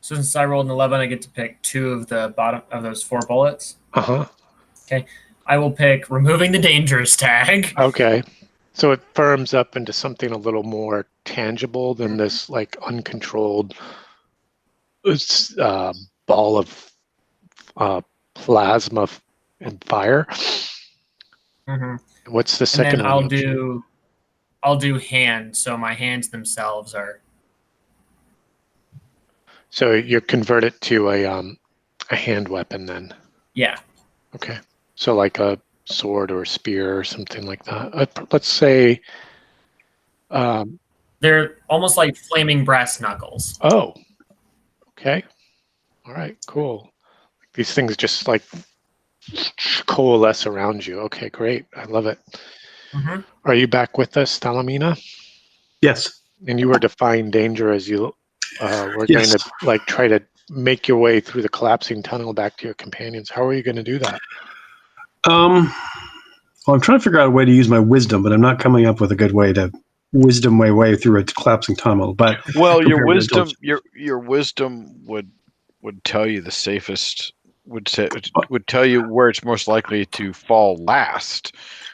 So since I rolled an 11, I get to pick 2 of the bottom of those 4 bullets. Uh-huh. Okay. I will pick removing the dangerous tag. Okay. So it firms up into something a little more tangible than this like uncontrolled ball of plasma and fire. Mm-hmm. What's the second and then one? I'll do hand, so my hands themselves are. So you convert it to a hand weapon then. Yeah. Okay. So like a sword or a spear or something like that. Let's say. They're almost like flaming brass knuckles. Oh. Okay. All right. Cool. These things just like coalesce around you. Okay, great. I love it. Mm-hmm. Are you back with us, Talamina? Yes. And you were defying danger as you were Yes. going to like try to make your way through the collapsing tunnel back to your companions. How are you going to do that? Well, I'm trying to figure out a way to use my wisdom, but I'm not coming up with a good way to wisdom my way through a collapsing tunnel. But well, your wisdom, your wisdom would tell you the safest. Would tell you where it's most likely to fall last,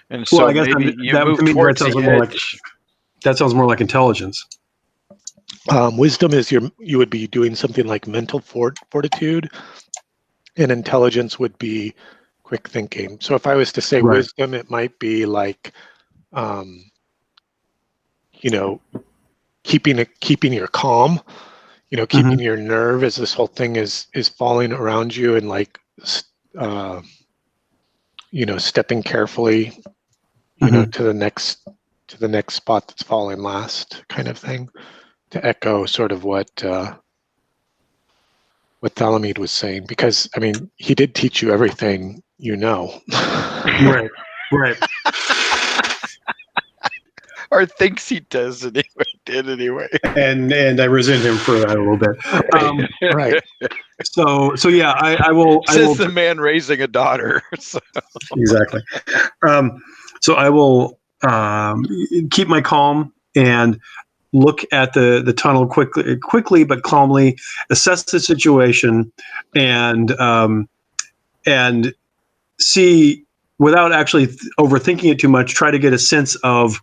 and so I guess maybe you move towards the edge. That sounds more like intelligence. Wisdom is you would be doing something like mental fortitude, and intelligence would be quick thinking. So if I was to say wisdom, it might be like, keeping your calm, keeping your nerve as this whole thing is falling around you, and like, stepping carefully, to the next spot that's falling last, kind of thing, to echo sort of what Thalamid was saying, because I mean, he did teach you everything Right. Or thinks he does anyway. And I resent him for that a little bit. Right. So yeah, I will. Says the man raising a daughter. So. Exactly. So I will keep my calm and look at the tunnel quickly but calmly, assess the situation, and see, without actually overthinking it too much, try to get a sense of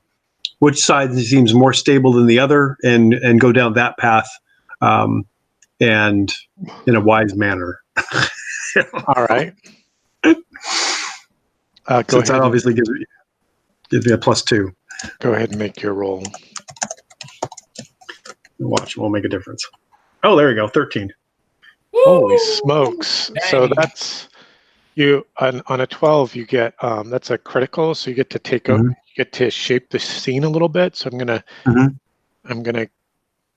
which side seems more stable than the other, and go down that path, and in a wise manner. All right. Go ahead. That obviously gives me a +2. Go ahead and make your roll. Watch, will make a difference. Oh, there we go, 13. Holy smokes! Dang. So that's you on a 12. You get that's a critical, so you get to take out. You get to shape the scene a little bit. So I'm gonna,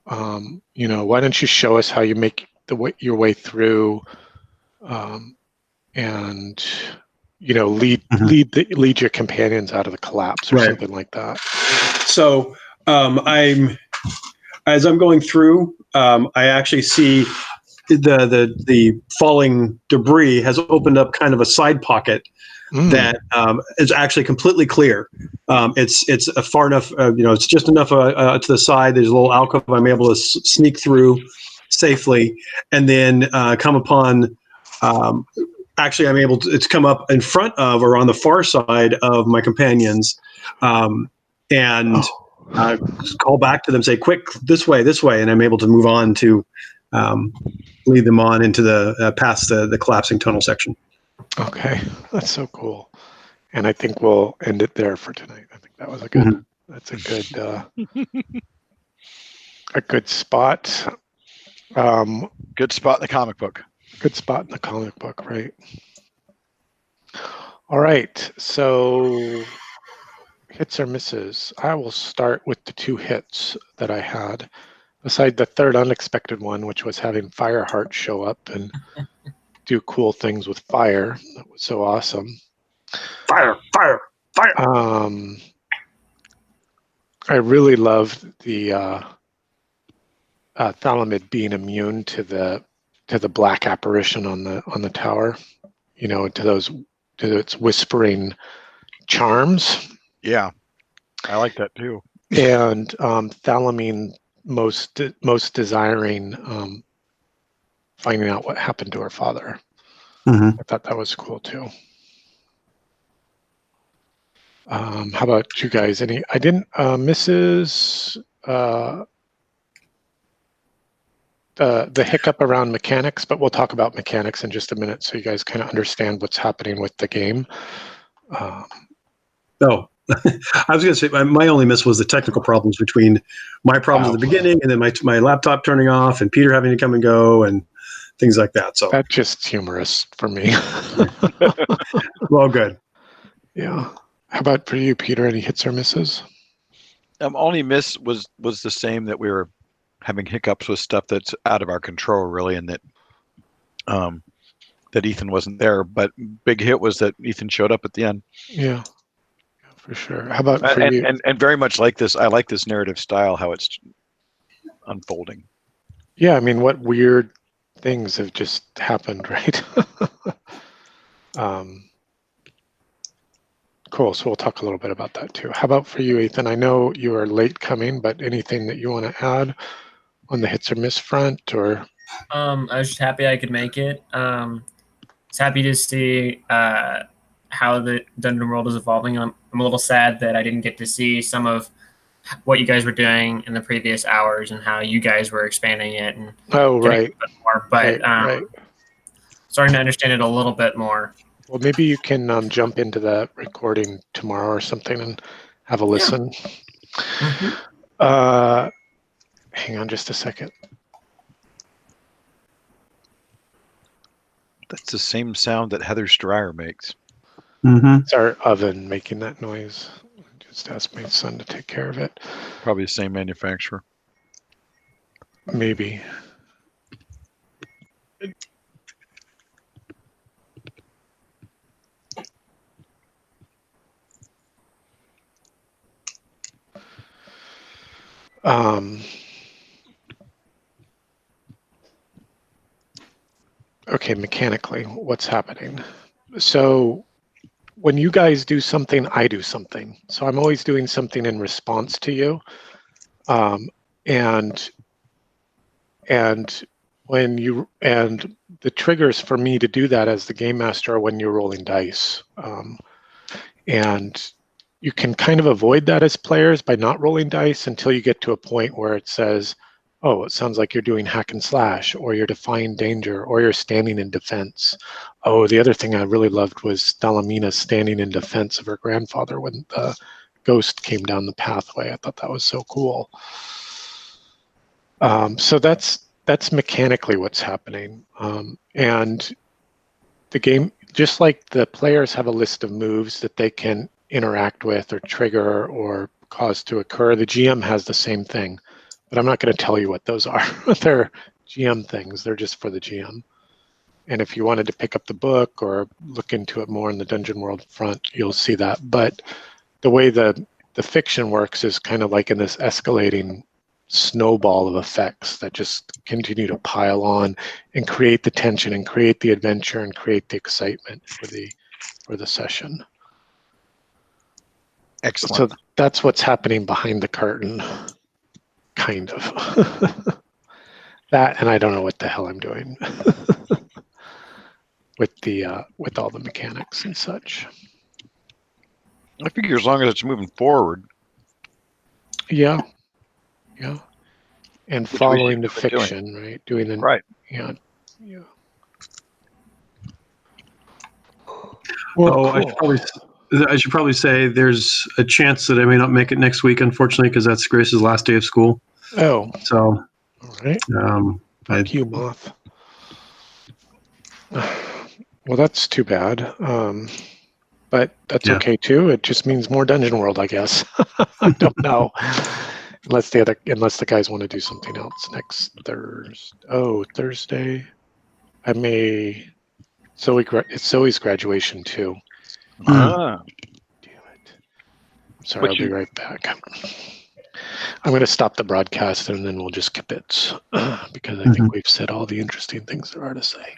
why don't you show us how you make your way through, and lead your companions out of the collapse or something like that. So as I'm going through, I actually see the falling debris has opened up kind of a side pocket that is actually completely clear. It's far enough, it's just enough to the side. There's a little alcove I'm able to sneak through safely, and then come upon. Actually, I'm able to come up in front of or on the far side of my companions, and call back to them, say, "Quick, this way," and I'm able to move on to lead them on into the past the collapsing tunnel section. Okay, that's so cool. And I think we'll end it there for tonight. I think that was a good. That's a good spot. Good spot in the comic book. Good spot in the comic book, right? All right, so hits or misses. I will start with the 2 hits that I had. Aside the third unexpected one, which was having Fireheart show up and do cool things with fire. That was so awesome. Fire. I really loved the Thalamid being immune to the black apparition on the tower. You know, to its whispering charms. Yeah, I like that too. And Thalamine most desiring finding out what happened to her father. Mm-hmm. I thought that was cool too. How about you guys? I didn't, Mrs. The hiccup around mechanics, but we'll talk about mechanics in just a minute so you guys kind of understand what's happening with the game. I was going to say my only miss was the technical problems between my problems at the beginning and then my laptop turning off and Peter having to come and go and things like that. So that's just humorous for me. Well, good. Yeah. How about for you, Peter? Any hits or misses? Only miss was the same, that we were having hiccups with stuff that's out of our control, really, and that that Ethan wasn't there. But big hit was that Ethan showed up at the end. Yeah, for sure. How about for you? And very much like this, I like this narrative style, how it's unfolding. Yeah, I mean, what weird things have just happened, right? Cool. So we'll talk a little bit about that too. How about for you, Ethan? I know you are late coming, but anything that you want to add on the hits or miss front, or? I was just happy I could make it. It's happy to see how the Dungeon World is evolving. I'm a little sad that I didn't get to see some of what you guys were doing in the previous hours and how you guys were expanding it and right. a bit more. But right. Starting to understand it a little bit more. Well, maybe you can jump into that recording tomorrow or something and have a listen. Yeah. Mm-hmm. Hang on just a second. That's the same sound that Heather Stryer makes. Mm-hmm. It's our oven making that noise. Just asked my son to take care of it. Probably the same manufacturer. Maybe. Okay, mechanically, what's happening? So when you guys do something, I do something. So I'm always doing something in response to you. And the triggers for me to do that as the game master are when you're rolling dice. And you can kind of avoid that as players by not rolling dice until you get to a point where it says, oh, it sounds like you're doing hack and slash, or you're defying danger, or you're standing in defense. Oh, the other thing I really loved was Thalamina standing in defense of her grandfather when the ghost came down the pathway. I thought that was so cool. So that's mechanically what's happening. And the game, just like the players have a list of moves that they can interact with or trigger or cause to occur, the GM has the same thing. But I'm not going to tell you what those are. They're GM things. They're just for the GM. And if you wanted to pick up the book or look into it more in the Dungeon World front, you'll see that. But the way the fiction works is kind of like in this escalating snowball of effects that just continue to pile on and create the tension and create the adventure and create the excitement for the session. Excellent. So that's what's happening behind the curtain. Kind of. That, and I don't know what the hell I'm doing with all the mechanics and such. I figure as long as it's moving forward. Yeah. And following the fiction, right? Doing the right. Yeah. Well, cool. I should probably say there's a chance that I may not make it next week, unfortunately, because that's Grace's last day of school. Oh. So. All right. Thank you, Moth. Well, that's too bad. But that's okay too. It just means more Dungeon World, I guess. I don't know. Unless the guys want to do something else next Thursday. Oh, Thursday. I may. It's Zoe's graduation too. Ah, Damn it. I'm sorry. I'll be right back. I'm going to stop the broadcast and then we'll just skip it because I think we've said all the interesting things there are to say.